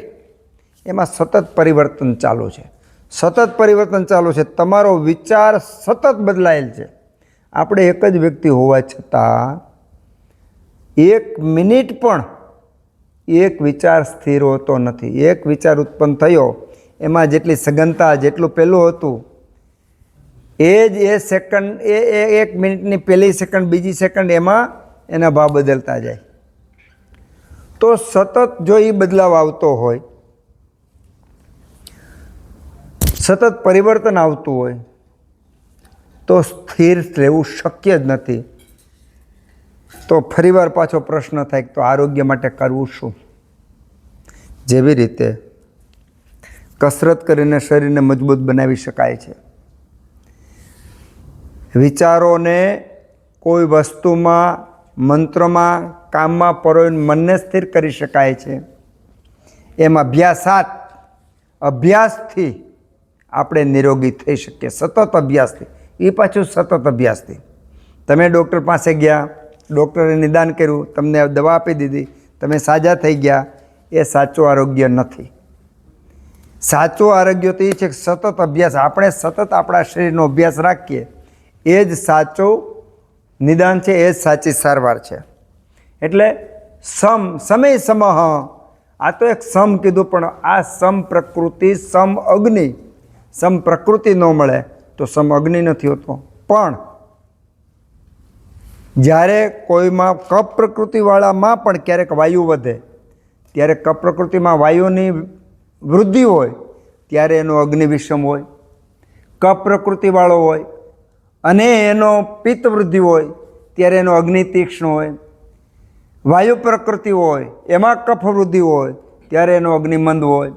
એમાં સતત પરિવર્તન ચાલુ છે. સતત પરિવર્તન ચાલુ છે. તમારો વિચાર સતત બદલાયેલ છે. આપણે એક જ વ્યક્તિ હોવા છતાં 1 મિનિટ પણ એક વિચાર સ્થિર હોતો નથી. એક વિચાર ઉત્પન્ન થયો એમાં જેટલી સઘનતા, જેટલું પહેલું હતું એ જ એ સેકન્ડ, એ 1 મિનિટની પહેલી સેકન્ડ, બીજી સેકન્ડ, એમાં એના ભાવ બદલતા જાય. તો સતત જો એ બદલાવ આવતો હોય, સતત પરિવર્તન આવતું હોય તો સ્થિર રહેવું શક્ય જ નથી. તો ફરીવાર પાછો પ્રશ્ન થાય કે તો આરોગ્ય માટે કરવું શું? જેવી રીતે કસરત કરીને શરીરને મજબૂત બનાવી શકાય છે, વિચારોને કોઈ વસ્તુમાં, મંત્રમાં, કામમાં પરોવીને મનને સ્થિર કરી શકાય છે. એમ અભ્યાસથી આપણે નિરોગી થઈ શકીએ. સતત અભ્યાસથી. એ પાછું સતત અભ્યાસથી. તમે ડૉક્ટર પાસે ગયા, ડૉક્ટરે નિદાન કર્યું, તમને દવા આપી દીધી, તમે સાજા થઈ ગયા, એ સાચું આરોગ્ય નથી. સાચું આરોગ્ય તો એ છે કે સતત અભ્યાસ, આપણે સતત આપણા શરીરનો અભ્યાસ રાખીએ, એ જ સાચું નિદાન છે, એ જ સાચી સારવાર છે. એટલે સમય સમહ, આ તો એક સમ કીધું, પણ આ સમ પ્રકૃતિ, સમ અગ્નિ. સમ પ્રકૃતિ ન મળે તો સમ અગ્નિ નથી હોતો. પણ જ્યારે કોઈમાં કપ પ્રકૃતિવાળામાં પણ ક્યારેક વાયુ વધે, ત્યારે કપ પ્રકૃતિમાં વાયુની વૃદ્ધિ હોય ત્યારે એનો અગ્નિ વિષમ હોય. કપ પ્રકૃતિવાળો હોય અને એનો પિત્ત વૃદ્ધિ હોય ત્યારે એનો અગ્નિ તીક્ષ્ણ હોય. વાયુ પ્રકૃતિ હોય એમાં કફ વૃદ્ધિ હોય ત્યારે એનો અગ્નિ મંદ હોય.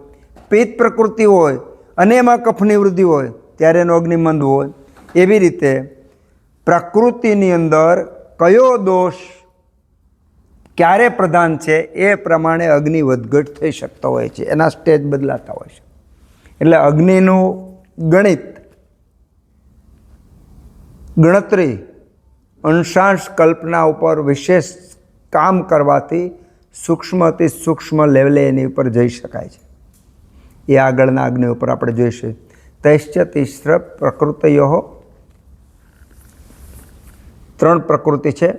પિત્ત પ્રકૃતિ હોય અને એમાં કફની વૃદ્ધિ હોય ત્યારે એનો અગ્નિ મંદ હોય. એવી રીતે પ્રકૃતિની અંદર કયો દોષ ક્યારે પ્રધાન છે એ પ્રમાણે અગ્નિ વધઘટ થઈ શકતો હોય છે, એના સ્ટેજ બદલાતા હોય છે. એટલે અગ્નિનું ગણતરી અંશાંશ કલ્પના ઉપર વિશેષ કામ કરવાથી સૂક્ષ્મથી સૂક્ષ્મ લેવલે એની ઉપર જઈ શકાય છે. એ આગળના અગ્નિ ઉપર આપણે જોઈશું. તૈશ્ચ તિસ્ર પ્રકૃતયો, 3 પ્રકૃતિ છે,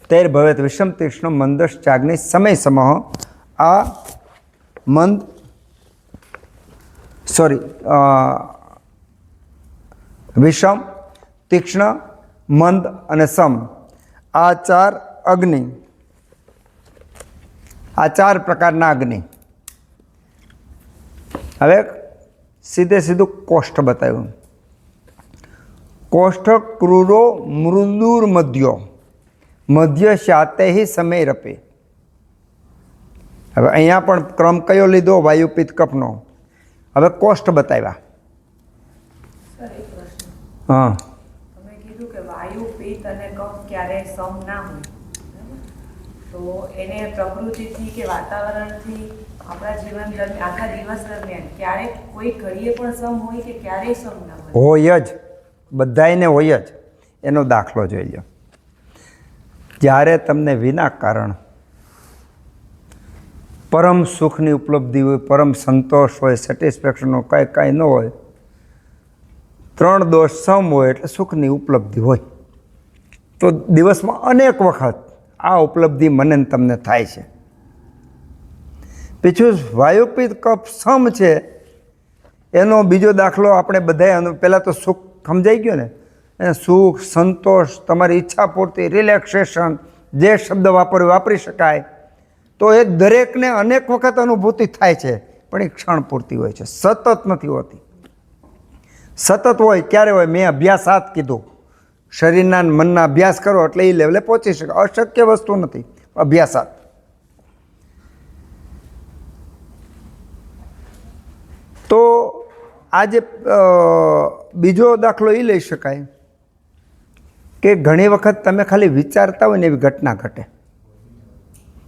તૈર ભવેત વિષમ તીક્ષ્ણ મંદશ્ચાગ્નિ સમય સમહ. આ મંદ વિષમ, તીક્ષ્ણ, મંદ અને સમ, આ 4 અગ્નિ આ 4 પ્રકારના અગ્નિ. હવે સીધું કોષ્ઠ બતાવ્યું. કોષ્ઠ ક્રૂરો મૃદુર મધ્યો મધ્ય શાતે સમય રપે. હવે અહીંયા પણ ક્રમ કયો લીધો? વાયુ પિત્ત કફનો. હવે કોષ્ઠ બતાવ્યા. હા, તમે કીધું કે વાયુ પિત્ત અને કફ ક્યારેય સમ ના હોય, તો એને પ્રકૃતિથી કે વાતાવરણથી આપણા જીવન દરમિયાન આખા દિવસ દરમિયાન ક્યારેક કોઈ ઘડીએ પણ સમ હોય કે ક્યારેય સમ ના હોય? હોય જ, બધાયને હોય જ. એનો દાખલો જોઈ લો. જ્યારે તમને વિના કારણ પરમ સુખની ઉપલબ્ધિ હોય, પરમ સંતોષ હોય, સેટિસ્ફેક્શનનો કાંઈ ન હોય, 3 દોષ સમ હોય એટલે સુખની ઉપલબ્ધિ હોય. તો દિવસમાં અનેક વખત આ ઉપલબ્ધિ મને ને તમને થાય છે. પીછું વાયુપિત્ત કફ સમ છે એનો બીજો દાખલો આપણે બધાય પહેલાં તો સુખ સમજાઈ ગયો ને, સુખ, સંતોષ, તમારી ઈચ્છા પૂરતી, રિલેક્સેશન, જે શબ્દ વાપરી શકાય. તો એ દરેકને અનેક વખત અનુભૂતિ થાય છે, પણ એ ક્ષણ પૂરતી હોય છે, સતત નથી હોતી. સતત હોય ક્યારે હોય? મેં અભ્યાસાત કીધું. શરીરના મનના અભ્યાસ કરો એટલે એ લેવલે પહોંચી શકે. અશક્ય વસ્તુ નથી અભ્યાસાત. તો આજે બીજો દાખલો એ લઈ શકાય કે ઘણી વખત તમે ખાલી વિચારતા હોય ને એવી ઘટના ઘટે.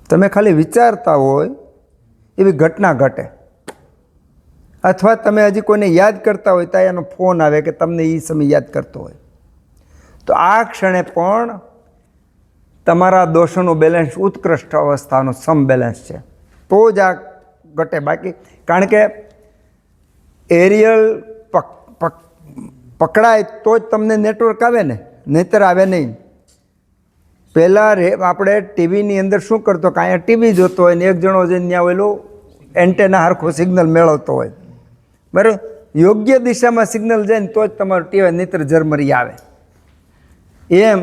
તમે ખાલી વિચારતા હોય એવી ઘટના ઘટે. અથવા તમે હજી કોઈને યાદ કરતા હોય તો એનો ફોન આવે કે તમને એ સમય યાદ કરતો હોય. તો આ ક્ષણે પણ તમારા દોષોનું બેલેન્સ ઉત્કૃષ્ટ અવસ્થાનું સમ બેલેન્સ છે, તો જ આ ઘટે. બાકી કારણ કે એરિયલ પકડાય તો જ તમને નેટવર્ક આવે ને, નહીંતર આવે નહીં. પહેલાં આપણે ટીવીની અંદર શું કરતો કે અહીંયા ટીવી જોતો હોય ને એક જણો જઈને ત્યાં ઓલું એન્ટેના હરખું સિગ્નલ મેળવતો હોય, બરાબર? યોગ્ય દિશામાં સિગ્નલ જાય ને તો જ તમારું ટીવી, નહીંતર ઝરમરી આવે. એમ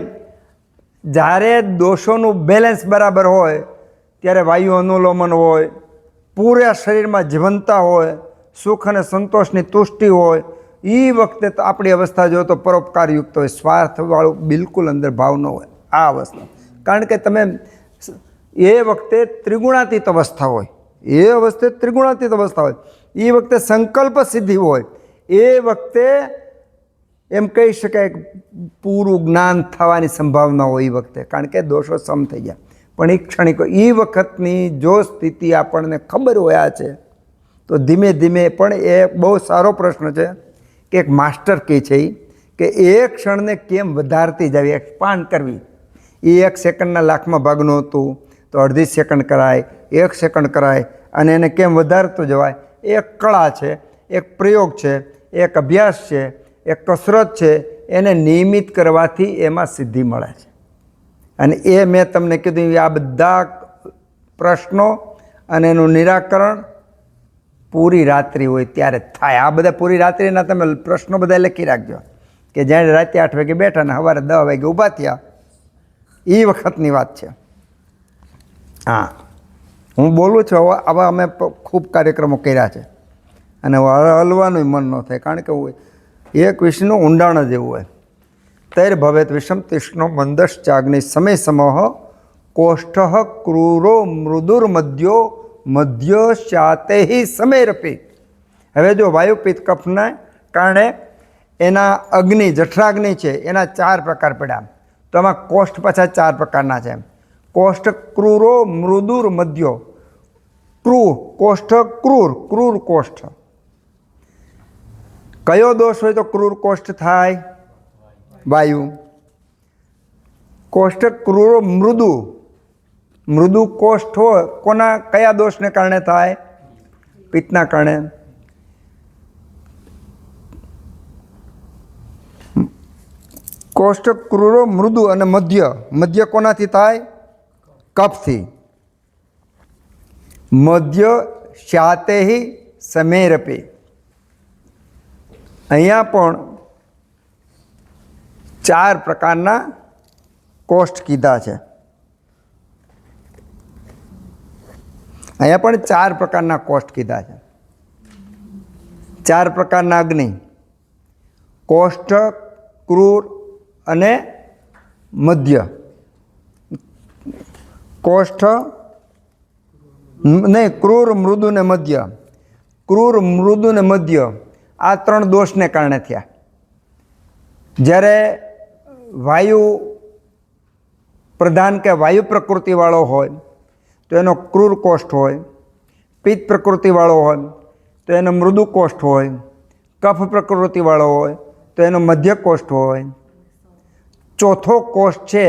જ્યારે દોષોનું બેલેન્સ બરાબર હોય ત્યારે વાયુ અનુલોમન હોય, પૂરા શરીરમાં જીવંતતા હોય, સુખ અને સંતોષની તુષ્ટિ હોય. એ વખતે તો આપણી અવસ્થા જો તો પરોપકારયુક્ત હોય, સ્વાર્થવાળું બિલકુલ અંદર ભાવ ન હોય આ અવસ્થા. કારણ કે તમે એ વખતે ત્રિગુણાતીત અવસ્થા હોય, એ વખતે ત્રિગુણાતીત અવસ્થા હોય, એ વખતે સંકલ્પ સિદ્ધિ હોય, એ વખતે એમ કહી શકાય કે પૂરું જ્ઞાન થવાની સંભાવના હોય એ વખતે, કારણ કે દોષો સમ થઈ ગયા. પણ એ ક્ષણિક એ વખતની જો સ્થિતિ આપણને ખબર હોય આ છે તો ધીમે ધીમે પણ એ બહુ સારો પ્રશ્ન છે કે એક માસ્ટર કહે છે કે એ ક્ષણને કેમ વધારતી જવી, એક્સપાન્ડ કરવી. એ 1 સેકન્ડના લાખમાં ભાગનું હતું તો અડધી સેકન્ડ કરાય, 1 સેકન્ડ કરાય, અને એને કેમ વધારતું જવાય. એક કળા છે, એક પ્રયોગ છે, એક અભ્યાસ છે, એક કસરત છે. એને નિયમિત કરવાથી એમાં સિદ્ધિ મળે છે. અને એ મેં તમને કીધું આ બધા પ્રશ્નો અને એનું નિરાકરણ પૂરી રાત્રિ હોય ત્યારે જ થાય. આ બધા પૂરી રાત્રિના તમે પ્રશ્નો બધા લખી રાખજો કે જ્યારે રાતે 8 વાગે બેઠા ને સવારે 10 વાગે ઊભા થયા, એ વખતની વાત છે. હા, હું બોલું છું આવા અમે ખૂબ કાર્યક્રમો કર્યા છે અને હલવાનું મન ન થાય, કારણ કે એક વિષયનું ઊંડાણ જ એવું હોય. તૈર ભવેત વિષમ તિષ્ણો મંદશ્ચાગ્નિ સમય સમોહ કોષ્ઠ ક્રૂરો મૃદુર મધ્યો મધ્ય શાતે સમય રપી. હવે જો વાયુ પિત્ત કફના કારણે એના અગ્નિ, જઠરાગ્નિ છે, એના 4 પ્રકાર પડ્યા. તો આમાં કોષ્ઠ પાછા 4 પ્રકારના છે. કોષ્ઠ ક્રૂરો મૃદુર મધ્યો. ક્રૂર કોષ્ઠ, ક્રૂર કોષ્ઠ. કયો દોષ હોય તો ક્રૂર કોષ્ઠ થાય? વાયુ. કોષ્ઠ ક્રૂરો મૃદુ કોષ્ઠ હોય કોના, કયા દોષને કારણે થાય? પિત્તના કારણે. કોષ્ઠ ક્રૂરો મૃદુ અને મધ્ય કોનાથી થાય? કફથી. મધ્ય શાતે સમેરપે. અહીંયા પણ 4 પ્રકારના કોષ્ઠ કીધા છે. અહીંયા પણ 4 પ્રકારના કોષ્ઠ કીધા છે. 4 પ્રકારના અગ્નિ: કોષ્ઠ, ક્રૂર અને મધ્ય. કોષ્ઠ નહીં, ક્રૂર, મૃદુ ને મધ્ય. ક્રૂર, મૃદુ ને મધ્ય આ 3 દોષને કારણે થયા. જ્યારે વાયુ પ્રધાન કે વાયુ પ્રકૃતિવાળો હોય તો એનો ક્રૂર કોષ્ઠ હોય, પિત્ત પ્રકૃતિવાળો હોય તો એનો મૃદુ કોષ્ઠ હોય, કફ પ્રકૃતિવાળો હોય તો એનો મધ્ય કોષ્ઠ હોય. ચોથો કોષ્ઠ છે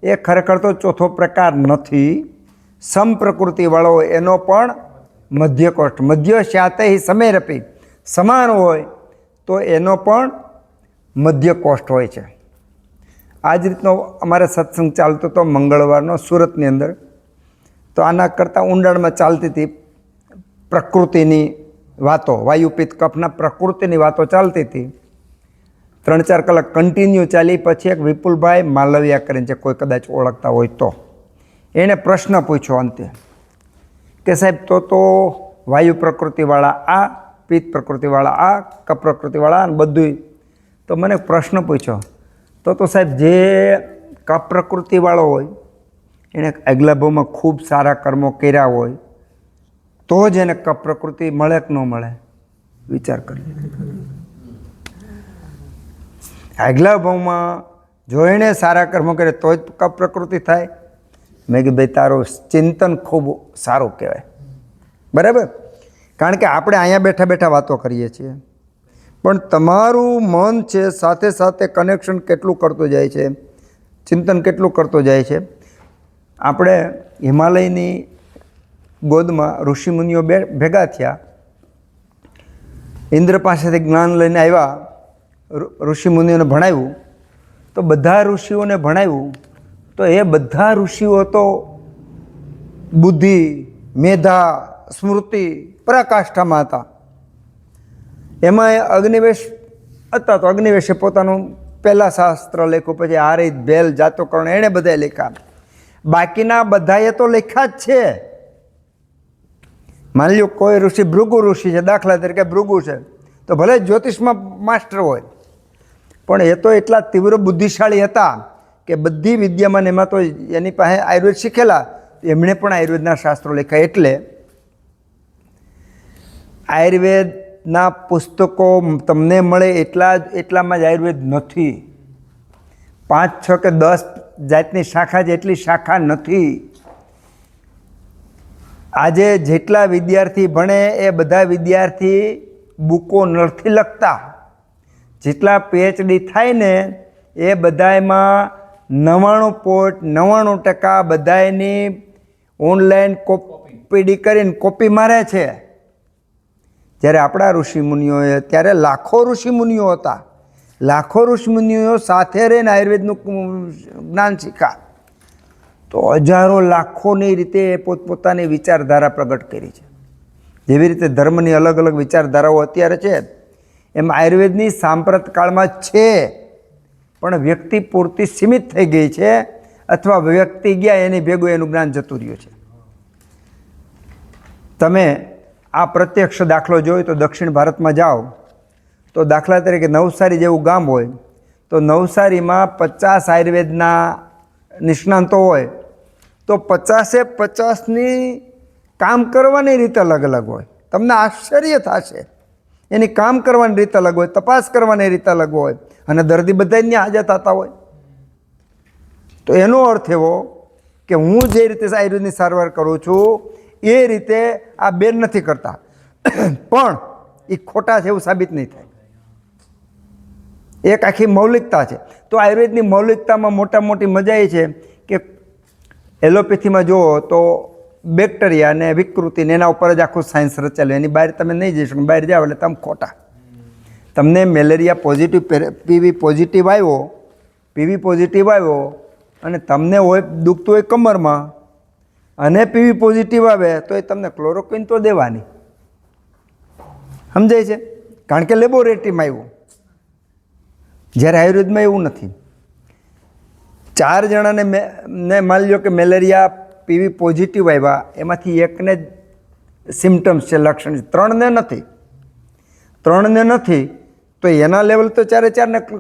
એ ખરેખર તો ચોથો પ્રકાર નથી. સમ પ્રકૃતિવાળો એનો પણ મધ્ય કોષ્ઠ. મધ્ય શાતે સમેરપી, સમાન હોય તો એનો પણ મધ્ય કોષ્ઠ હોય છે. આ જ રીતનો અમારે સત્સંગ ચાલતો હતો મંગળવારનો સુરતની અંદર. તો આના કરતાં ઊંડાણમાં ચાલતી હતી પ્રકૃતિની વાતો, વાયુપિત્ત કફના પ્રકૃતિની વાતો ચાલતી હતી. 3-4 કલાક કન્ટિન્યુ ચાલી. પછી એક વિપુલભાઈ માલવિયા કરીને છે, કોઈ કદાચ ઓળખતા હોય તો, એણે પ્રશ્ન પૂછ્યો અંતે કે સાહેબ તો વાયુ પ્રકૃતિવાળા આ, પિત્ત પ્રકૃતિવાળા આ, કફ પ્રકૃતિવાળા અને બધું. તો મને પ્રશ્ન પૂછ્યો તો સાહેબ જે કફ પ્રકૃતિવાળો હોય એણે આગલા ભાવમાં ખૂબ સારા કર્મો કર્યા હોય તો જ એને કફ પ્રકૃતિ મળે કે ન મળે? વિચાર કરી. આગલા ભાવમાં જો એણે સારા કર્મો કરે તો જ કફ પ્રકૃતિ થાય. મેં કીધું ભાઈ તારું ચિંતન ખૂબ સારું કહેવાય. બરાબર? કારણ કે આપણે અહીંયા બેઠા બેઠા વાતો કરીએ છીએ, પણ તમારું મન છે સાથે સાથે કનેક્શન કેટલું કરતું જાય છે, ચિંતન કેટલું કરતું જાય છે. આપણે હિમાલયની ગોદમાં ઋષિમુનિઓ ભેગા થયા, ઇન્દ્ર પાસેથી જ્ઞાન લઈને આવ્યા, ઋષિમુનિઓને ભણાવ્યું. તો બધા ઋષિઓને ભણાવ્યું તો એ બધા ઋષિઓ તો બુદ્ધિ, મેધા, સ્મૃતિ, પરાકાષ્ઠામાં હતા. એમાં અગ્નિવેશ હતા તો અગ્નિવેશે પોતાનું પહેલાં શાસ્ત્ર લખ્યું, પછી આરિત, ભેલ, જાતોકર્ણ એણે બધાએ લખ્યા. બાકીના બધાએ તો લખ્યા જ છે. માની લો કોઈ ઋષિ ભૃગુ ઋષિ છે, દાખલા તરીકે ભૃગુ છે, તો ભલે જ્યોતિષમાં માસ્ટર હોય પણ એ તો એટલા તીવ્ર બુદ્ધિશાળી હતા કે બધી વિદ્યામાં એમાં તો એની પાસે આયુર્વેદ શીખેલા, એમણે પણ આયુર્વેદના શાસ્ત્રો લખ્યા. એટલે આયુર્વેદના પુસ્તકો તમને મળે એટલામાં જ આયુર્વેદ નથી. 5, 6 કે 10 જાતની શાખા જેટલી શાખા નથી. આજે જેટલા વિદ્યાર્થી ભણે એ બધા વિદ્યાર્થી બુકો નથી લખતા. જેટલા PhD થાય ને એ બધામાં 99.99% બધાની ઓનલાઈન કોપી કરીને કોપી મારે છે. જ્યારે આપણા ઋષિમુનિઓએ ત્યારે લાખો ઋષિમુનિઓ હતા, લાખો ઋષિમુનિઓ સાથે રહીને આયુર્વેદનું જ્ઞાન શીખ્યા. તો હજારો લાખોની રીતે પોતપોતાની વિચારધારા પ્રગટ કરી છે. જેવી રીતે ધર્મની અલગ અલગ વિચારધારાઓ અત્યારે છે એમ આયુર્વેદની સાંપ્રત કાળમાં છે, પણ વ્યક્તિ પૂરતી સીમિત થઈ ગઈ છે, અથવા વ્યક્તિ ગયા એની ભેગું એનું જ્ઞાન જતું રહ્યું છે. તમે આ પ્રત્યક્ષ દાખલો જોયો તો દક્ષિણ ભારતમાં જાઓ તો દાખલા તરીકે નવસારી જેવું ગામ હોય તો નવસારીમાં 50 આયુર્વેદના નિષ્ણાંતો હોય તો 50-50ની કામ કરવાની રીત અલગ અલગ હોય. તમને આશ્ચર્ય થશે. એની કામ કરવાની રીત અલગ હોય, તપાસ કરવાની રીત અલગ હોય, અને દર્દી બધા ત્યાં હાજર થતા હોય. તો એનો અર્થ એવો કે હું જે રીતે આયુર્વેદની સારવાર કરું છું એ રીતે આ બેન નથી કરતા, પણ એ ખોટા છે એવું સાબિત નહીં થાય. એક આખી મૌલિકતા છે. તો આયુર્વેદની મૌલિકતામાં મોટી મજા એ છે કે એલોપેથીમાં જુઓ તો બેક્ટેરિયા અને વિકૃતિને એના ઉપર જ આખું સાયન્સ રચેલું. એની બહાર તમે નહીં જઈ શકો. બહાર જાઓ એટલે તમે ખોટા. તમને મેલેરિયા પોઝિટિવ, પીવી પોઝિટિવ આવ્યો અને તમને હોય દુખતું હોય કમરમાં અને પીવી પોઝિટિવ આવે તો એ તમને ક્લોરોક્વિન તો દેવાની. સમજાય છે? કારણ કે લેબોરેટરીમાં આવ્યું. જ્યારે આયુર્વેદમાં એવું નથી. 4 જણાને માની લો કે મેલેરિયા પીવી પોઝિટિવ આવ્યા એમાંથી એકને જ સિમ્ટમ્સ છે, લક્ષણ છે, ત્રણને નથી તો એના લેવલ તો ચારે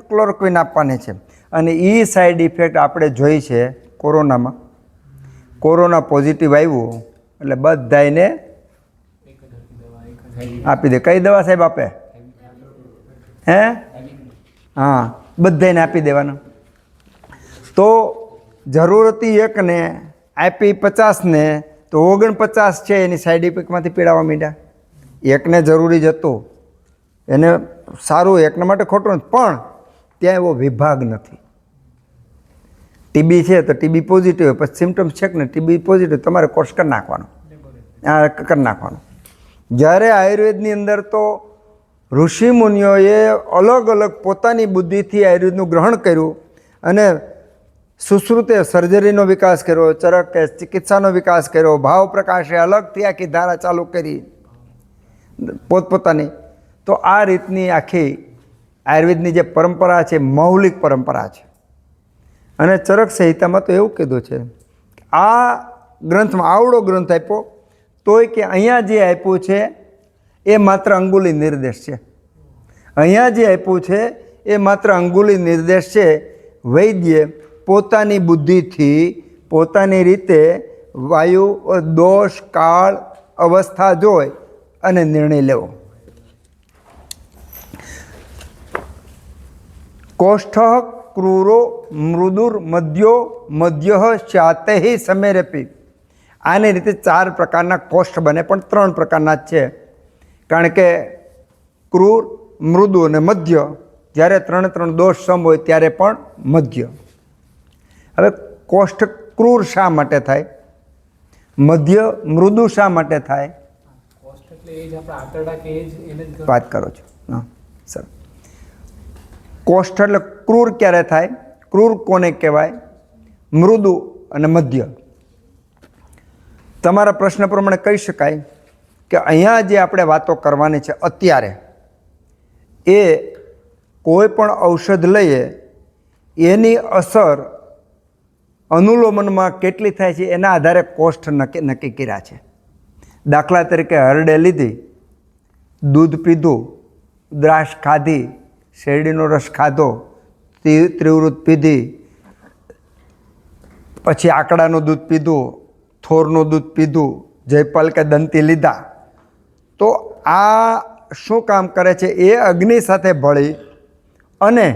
ક્લોરોક્વિન આપવાની છે. અને એ સાઈડ ઇફેક્ટ આપણે જોઈ છે કોરોનામાં. કોરોના પોઝિટિવ આવ્યું એટલે બધાને આપી દે. કઈ દવા સાહેબ આપે? હે? હા, બધાને આપી દેવાના. તો જરૂર હતી એકને, આપી 50ને, તો 49 છે એની સાઈડ ઇફેક્ટમાંથી પીડાવા માંડ્યા. એકને જરૂરી જ હતું, એને સારું, એકના માટે ખોટું નથી, પણ ત્યાં એવો વિભાગ નથી. ટીબી છે તો ટીબી પોઝિટિવ હોય, પછી સિમ્ટમ્સ છે કે ને ટીબી પોઝિટિવ, તમારે કોર્સ કરી નાખવાનો, કરી નાખવાનો. જ્યારે આયુર્વેદની અંદર તો ઋષિમુનિઓએ અલગ અલગ પોતાની બુદ્ધિથી આયુર્વેદનું ગ્રહણ કર્યું અને સુશ્રુતે સર્જરીનો વિકાસ કર્યો, ચરકે ચિકિત્સાનો વિકાસ કર્યો, ભાવ પ્રકાશે અલગથી આખી ધારા ચાલુ કરી પોતપોતાની. તો આ રીતની આખી આયુર્વેદની જે પરંપરા છે, મૌલિક પરંપરા છે. અને ચરક સંહિતામાં તો એવું કીધું છે, આ ગ્રંથમાં આવડો ગ્રંથ આપ્યો તોય કે અહીંયા જે આપ્યું છે એ માત્ર અંગુલી નિર્દેશ છે. અહીંયા જે આપ્યું છે એ માત્ર અંગુલી નિર્દેશ છે. વૈદ્ય પોતાની બુદ્ધિથી પોતાની રીતે વાયુ દોષ કાળ અવસ્થા જોઈ અને નિર્ણય લેવો. કોષ્ઠ ક્રૂરો મૃદુર મધ્યો મધ્ય શાતે સમેરપી. આની રીતે 4 પ્રકારના કોષ્ઠ બને, પણ 3 પ્રકારના જ છે. કારણ કે ક્રૂર, મૃદુ અને મધ્ય, જ્યારે 3 દોષ સમ હોય ત્યારે પણ મધ્ય. હવે કોષ્ઠ ક્રૂર શા માટે થાય? મધ્ય મૃદુ શા માટે થાય? વાત કરો છો. હા સર, કોષ્ઠ એટલે ક્રૂર ક્યારે થાય? ક્રૂર કોને કહેવાય? મૃદુ અને મધ્ય. તમારા પ્રશ્ન પ્રમાણે કહી શકાય કે અહીંયા જે આપણે વાતો કરવાની છે અત્યારે, એ કોઈ પણ ઔષધ લઈએ એની અસર અનુલોમનમાં કેટલી થાય છે એના આધારે કોષ્ઠ નક્કી કર્યા છે. દાખલા તરીકે હરડે લીધી, દૂધ પીધું, દ્રાક્ષ ખાધી, શેરડીનો રસ ખાધો, ત્રિવૃત પીધી, પછી આકડાનું દૂધ પીધું, થોરનું દૂધ પીધું, જયપાલ કે દંતી લીધા, તો આ શું કામ કરે છે? એ અગ્નિ સાથે ભળી અને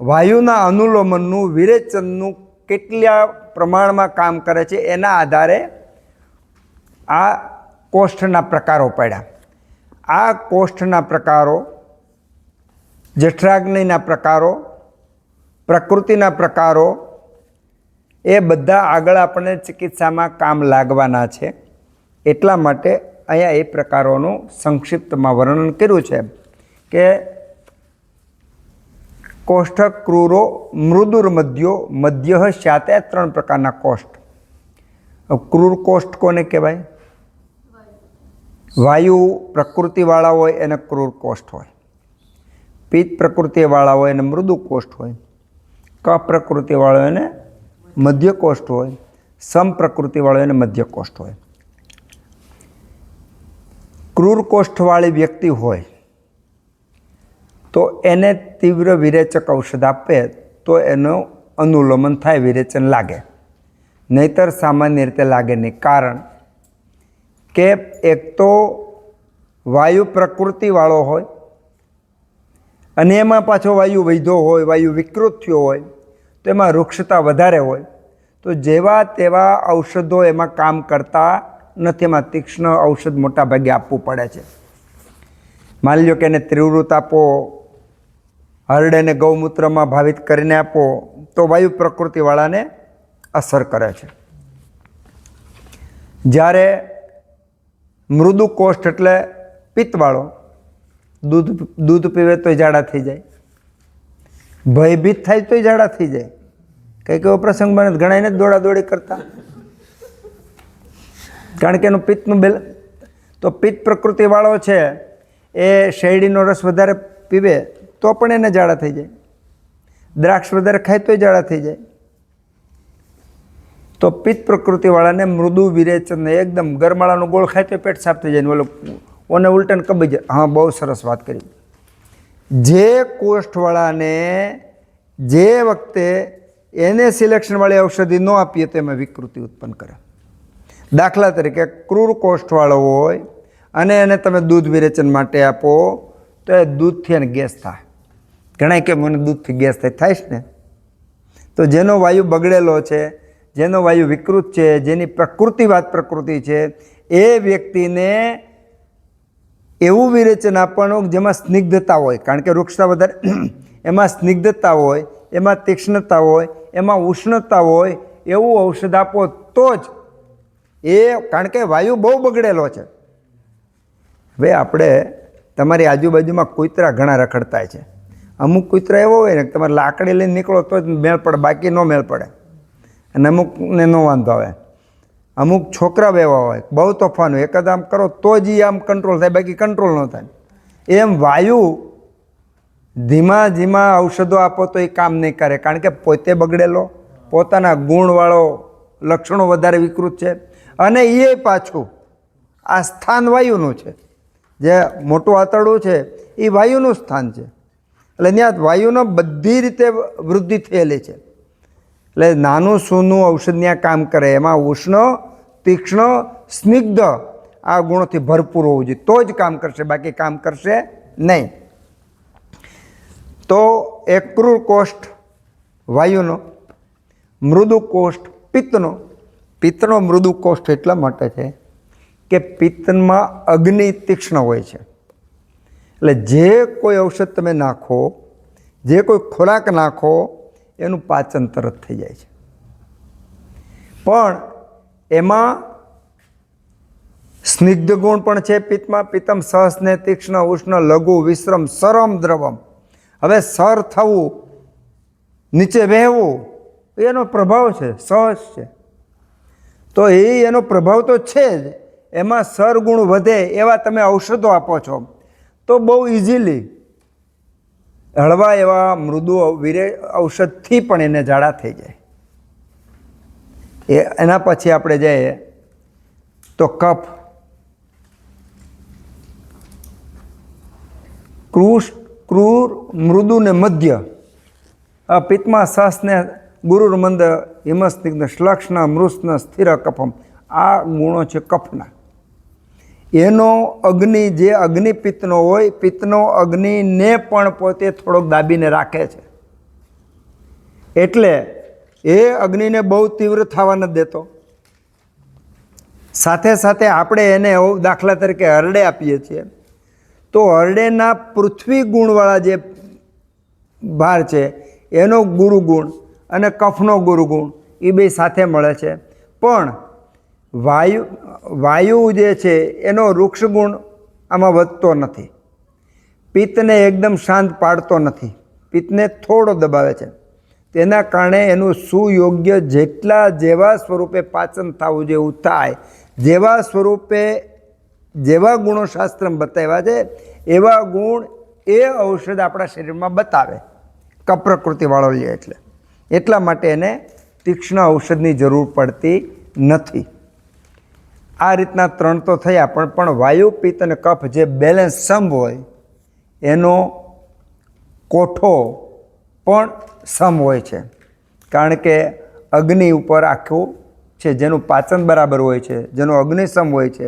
વાયુના અનુલોમનનું, વિરેચનનું કેટલા પ્રમાણમાં કામ કરે છે એના આધારે આ કોષ્ઠના પ્રકારો પડ્યા. આ કોષ્ઠના પ્રકારો, જઠરાગ્નિના પ્રકારો, પ્રકૃતિના પ્રકારો, એ બધા આગળ આપણને ચિકિત્સામાં કામ લાગવાના છે. એટલા માટે અહીંયા એ પ્રકારોનું સંક્ષિપ્તમાં વર્ણન કર્યું છે કે કોષ્ઠ ક્રૂરો મૃદુર મધ્યો મધ્ય શાતે, 3 પ્રકારના કોષ્ઠ. ક્રૂર કોષ્ઠ કોને કહેવાય? વાયુ પ્રકૃતિવાળા હોય એને ક્રૂર કોષ્ઠ હોય, પિત્ત પ્રકૃતિવાળા હોય એને મૃદુ કોષ્ઠ હોય, કફ પ્રકૃતિવાળો એને મધ્ય કોષ્ઠ હોય, સમ પ્રકૃતિવાળો એને મધ્ય કોષ્ઠ હોય. ક્રૂર કોષ્ઠવાળી વ્યક્તિ હોય તો એને તીવ્ર વિરેચક ઔષધ આપે તો એનું અનુલોમન થાય, વિરેચન લાગે. નહીતર સામાન્ય રીતે લાગે નહીં. કારણ કે એક તો વાયુ પ્રકૃતિવાળો હોય અને એમાં પાછો વાયુ વૈધો હોય, વાયુ વિકૃત થયો હોય, તો એમાં વૃક્ષતા વધારે હોય, તો જેવા તેવા ઔષધો એમાં કામ કરતા નથી. એમાં તીક્ષ્ણ ઔષધ મોટા ભાગે આપવું પડે છે. માની લો કે એને ત્રિવૃત આપો, હરડેને ગૌમૂત્રમાં ભાવિત કરીને આપો, તો વાયુ પ્રકૃતિવાળાને અસર કરે છે. જ્યારે મૃદુ કોષ્ઠ એટલે પિત્તવાળો, દૂધ પીવે તોય ઝાડા થઈ જાય, ભયભીત થાય તોય ઝાડા થઈ જાય. કંઈક એવો પ્રસંગ બને ઘણાને જ દોડાદોડી કરતા, કારણ કે એનું પિત્તનું તો પિત્ત પ્રકૃતિવાળો છે એ શેરડીનો રસ વધારે પીવે તો પણ એને ઝાડા થઈ જાય, દ્રાક્ષ વધારે ખાય તોય ઝાડા થઈ જાય. તો પિત્ત પ્રકૃતિવાળાને મૃદુ વિરેચન એકદમ ગરમાળાનો ગોળ ખાય તો પેટ સાફ થઈ જાય ને ઓલો ઓને ઉલટન કબી જાય. હા, બહુ સરસ વાત કરી. જે કોષ્ઠવાળાને જે વખતે એને સિલેક્શનવાળી ઔષધિ ન આપીએ તો એમાં વિકૃતિ ઉત્પન્ન કરે. દાખલા તરીકે ક્રૂર કોષ્ઠવાળો હોય અને એને તમે દૂધ વિરેચન માટે આપો તો એ દૂધથી એને ગેસ થાય. ઘણા કે મને દૂધથી ગેસ થાય જ ને. તો જેનો વાયુ બગડેલો છે, જેનો વાયુ વિકૃત છે, જેની પ્રકૃતિવાદ પ્રકૃતિ છે, એ વ્યક્તિને એવું વિરેચન આપવાનું જેમાં સ્નિગ્ધતા હોય, કારણ કે વૃક્ષતા વધારે એમાં સ્નિગ્ધતા હોય, એમાં તીક્ષ્ણતા હોય, એમાં ઉષ્ણતા હોય, એવું ઔષધ આપો તો જ એ, કારણ કે વાયુ બહુ બગડેલો છે. હવે આપણે તમારી આજુબાજુમાં કૂતરા ઘણા રખડતા છે. અમુક કૂતરા એવો હોય ને કે તમારે લાકડી લઈને નીકળો તો જ મેળ પડે, બાકી ન મેળ પડે. અને અમુકને ન વાંધો આવે. અમુક છોકરા એવા હોય બહુ તોફાન હોય, એકાદ આમ કરો તો જ એ આમ કંટ્રોલ થાય, બાકી કંટ્રોલ ન થાય. એમ વાયુ ધીમા ધીમા ઔષધો આપો તો એ કામ નહીં કરે, કારણ કે પોતે બગડેલો, પોતાના ગુણવાળો, લક્ષણો વધારે વિકૃત છે. અને એ પાછું આ સ્થાન વાયુનું છે. જે મોટું આંતરડું છે એ વાયુનું સ્થાન છે. એટલે ત્યાં વાયુનો બધી રીતે વૃદ્ધિ થયેલી છે. એટલે નાનું સૂનું ઔષધ ત્યાં કામ કરે. એમાં ઉષ્ણ, તીક્ષ્ણ, સ્નિગ્ધ આ ગુણોથી ભરપૂર હોવું જોઈએ તો જ કામ કરશે, બાકી કામ કરશે નહીં. તો એક ક્રૂર કોષ્ઠ વાયુનો, મૃદુ કોષ્ઠ પિત્તનો. પિત્તનો મૃદુ કોષ્ઠ એટલા માટે છે કે પિત્તમાં અગ્નિ તીક્ષ્ણ હોય છે. એટલે જે કોઈ ઔષધ તમે નાખો, જે કોઈ ખોરાક નાખો, એનું પાચન તરત થઈ જાય છે. પણ એમાં સ્નિગ્ધ ગુણ પણ છે પિત્તમાં. પિત્તમ સહસ્ને તીક્ષ્ણ ઉષ્ણ લઘુ વિશ્રમ સરમ દ્રવમ. હવે સર થવું, નીચે વહેવું, એનો પ્રભાવ છે, સહજ છે. તો એનો પ્રભાવ તો છે જ. એમાં સરગુણ વધે એવા તમે ઔષધો આપો છો તો બહુ ઇઝીલી હળવા એવા મૃદુ ઔષધથી પણ એને ઝાડા થઈ જાય. એના પછી આપણે જઈએ તો કફ. ક્રૂર, મૃદુ ને મધ્ય. પિત્તમાં સહસને ગુરુર મંદ હિમસ્નિગ્ધ શ્લક્ષ્ણ મૃષ્ણ સ્થિર કફમ. આ ગુણો છે કફના. એનો અગ્નિ જે અગ્નિ પિત્તનો હોય, પિત્તનો અગ્નિને પણ પોતે થોડોક દાબીને રાખે છે. એટલે એ અગ્નિને બહુ તીવ્ર થવા નથી દેતો. સાથે સાથે આપણે એને દાખલા તરીકે હરડે આપીએ છીએ તો હરડેના પૃથ્વી ગુણવાળા જે ભાર છે એનો ગુરુગુણ અને કફનો ગુરુગુણ એ બે સાથે મળે છે. પણ વાયુ જે છે એનો વૃક્ષ ગુણ આમાં વધતો નથી. પિત્તને એકદમ શાંત પાડતો નથી, પિત્તને થોડો દબાવે છે. તેના કારણે એનું સુયોગ્ય જેવા સ્વરૂપે પાચન થવું જેવું થાય, જેવા સ્વરૂપે જેવા ગુણો શાસ્ત્રમાં બતાવ્યા છે એવા ગુણ એ ઔષધ આપણા શરીરમાં બતાવે. કફ પ્રકૃતિવાળો લે એટલા માટે એને તીક્ષ્ણ ઔષધની જરૂર પડતી નથી. આ રીતના 3 તો થયા. પણ વાયુ, પિત્ત અને કફ જે બેલેન્સ સમ હોય એનો કોઠો પણ સમ હોય છે. કારણ કે અગ્નિ ઉપર આખું છે, જેનું પાચન બરાબર હોય છે, જેનો અગ્નિ સમ હોય છે,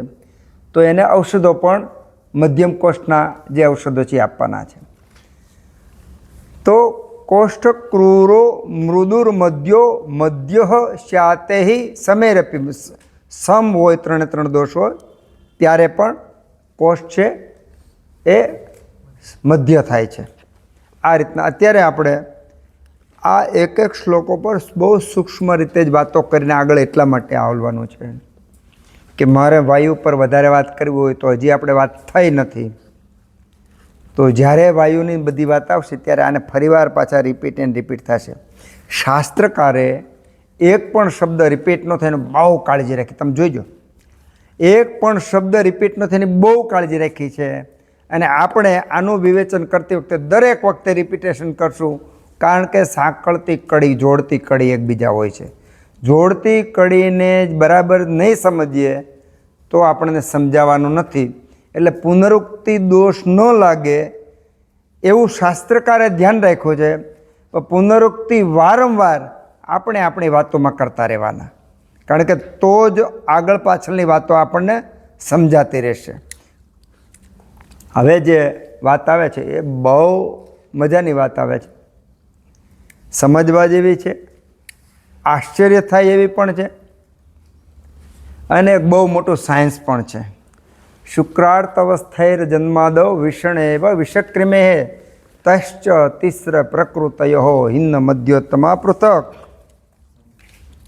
તો એને ઔષધો પણ મધ્યમ કોષ્ઠના જે ઔષધો છે આપવાના છે. તો કોષ્ઠ ક્રૂરો મૃદુર મધ્યો મધ્ય શ્યાતેહિ સમેરપી. સમ હોય 3 દોષ હોય ત્યારે પણ કોષ્ઠ છે એ મધ્ય થાય છે. આ રીતના અત્યારે આપણે આ એક શ્લોકો પર બહુ સૂક્ષ્મ રીતે જ વાતો કરીને આગળ એટલા માટે આવવાનું છે કે મારે વાયુ પર વધારે વાત કરવી હોય તો હજી આપણે વાત થઈ નથી. તો જ્યારે વાયુની બધી વાત આવશે ત્યારે આને ફરીવાર પાછા રિપીટ થશે. શાસ્ત્રકારે એક પણ શબ્દ રિપીટ ન થઈને બહુ કાળજી રાખી. તમે જોઈજો, એક પણ શબ્દ રિપીટ ન થઈને બહુ કાળજી રાખી છે. અને આપણે આનું વિવેચન કરતી વખતે દરેક વખતે રિપીટેશન કરશું, કારણ કે સાંકળતી કડી, જોડતી કડી એકબીજા હોય છે. જોડતી કડીને જ બરાબર નહીં સમજીએ તો આપણને સમજાવવાનું નથી. એટલે પુનરુક્તિ દોષ ન લાગે એવું શાસ્ત્રકારે ધ્યાન રાખ્યું છે. પણ પુનરુક્તિ વારંવાર આપણે આપણી વાતોમાં કરતા રહેવાના, કારણ કે તો જ આગળ પાછળની વાતો આપણને સમજાતી રહેશે. હવે જે વાત આવે છે એ બહુ મજાની વાત આવે છે, સમજવા જેવી છે, આશ્ચર્ય થાય એવી પણ છે, અને એક બહુ મોટું સાયન્સ પણ છે. શુક્રાર્તવસ્થૈર જન્માદવ વિષણેવ વિષક્રિમે તશ્ચ તિસ્ર પ્રકૃતયો હિન્ન મધ્યોત્તમા પૃથક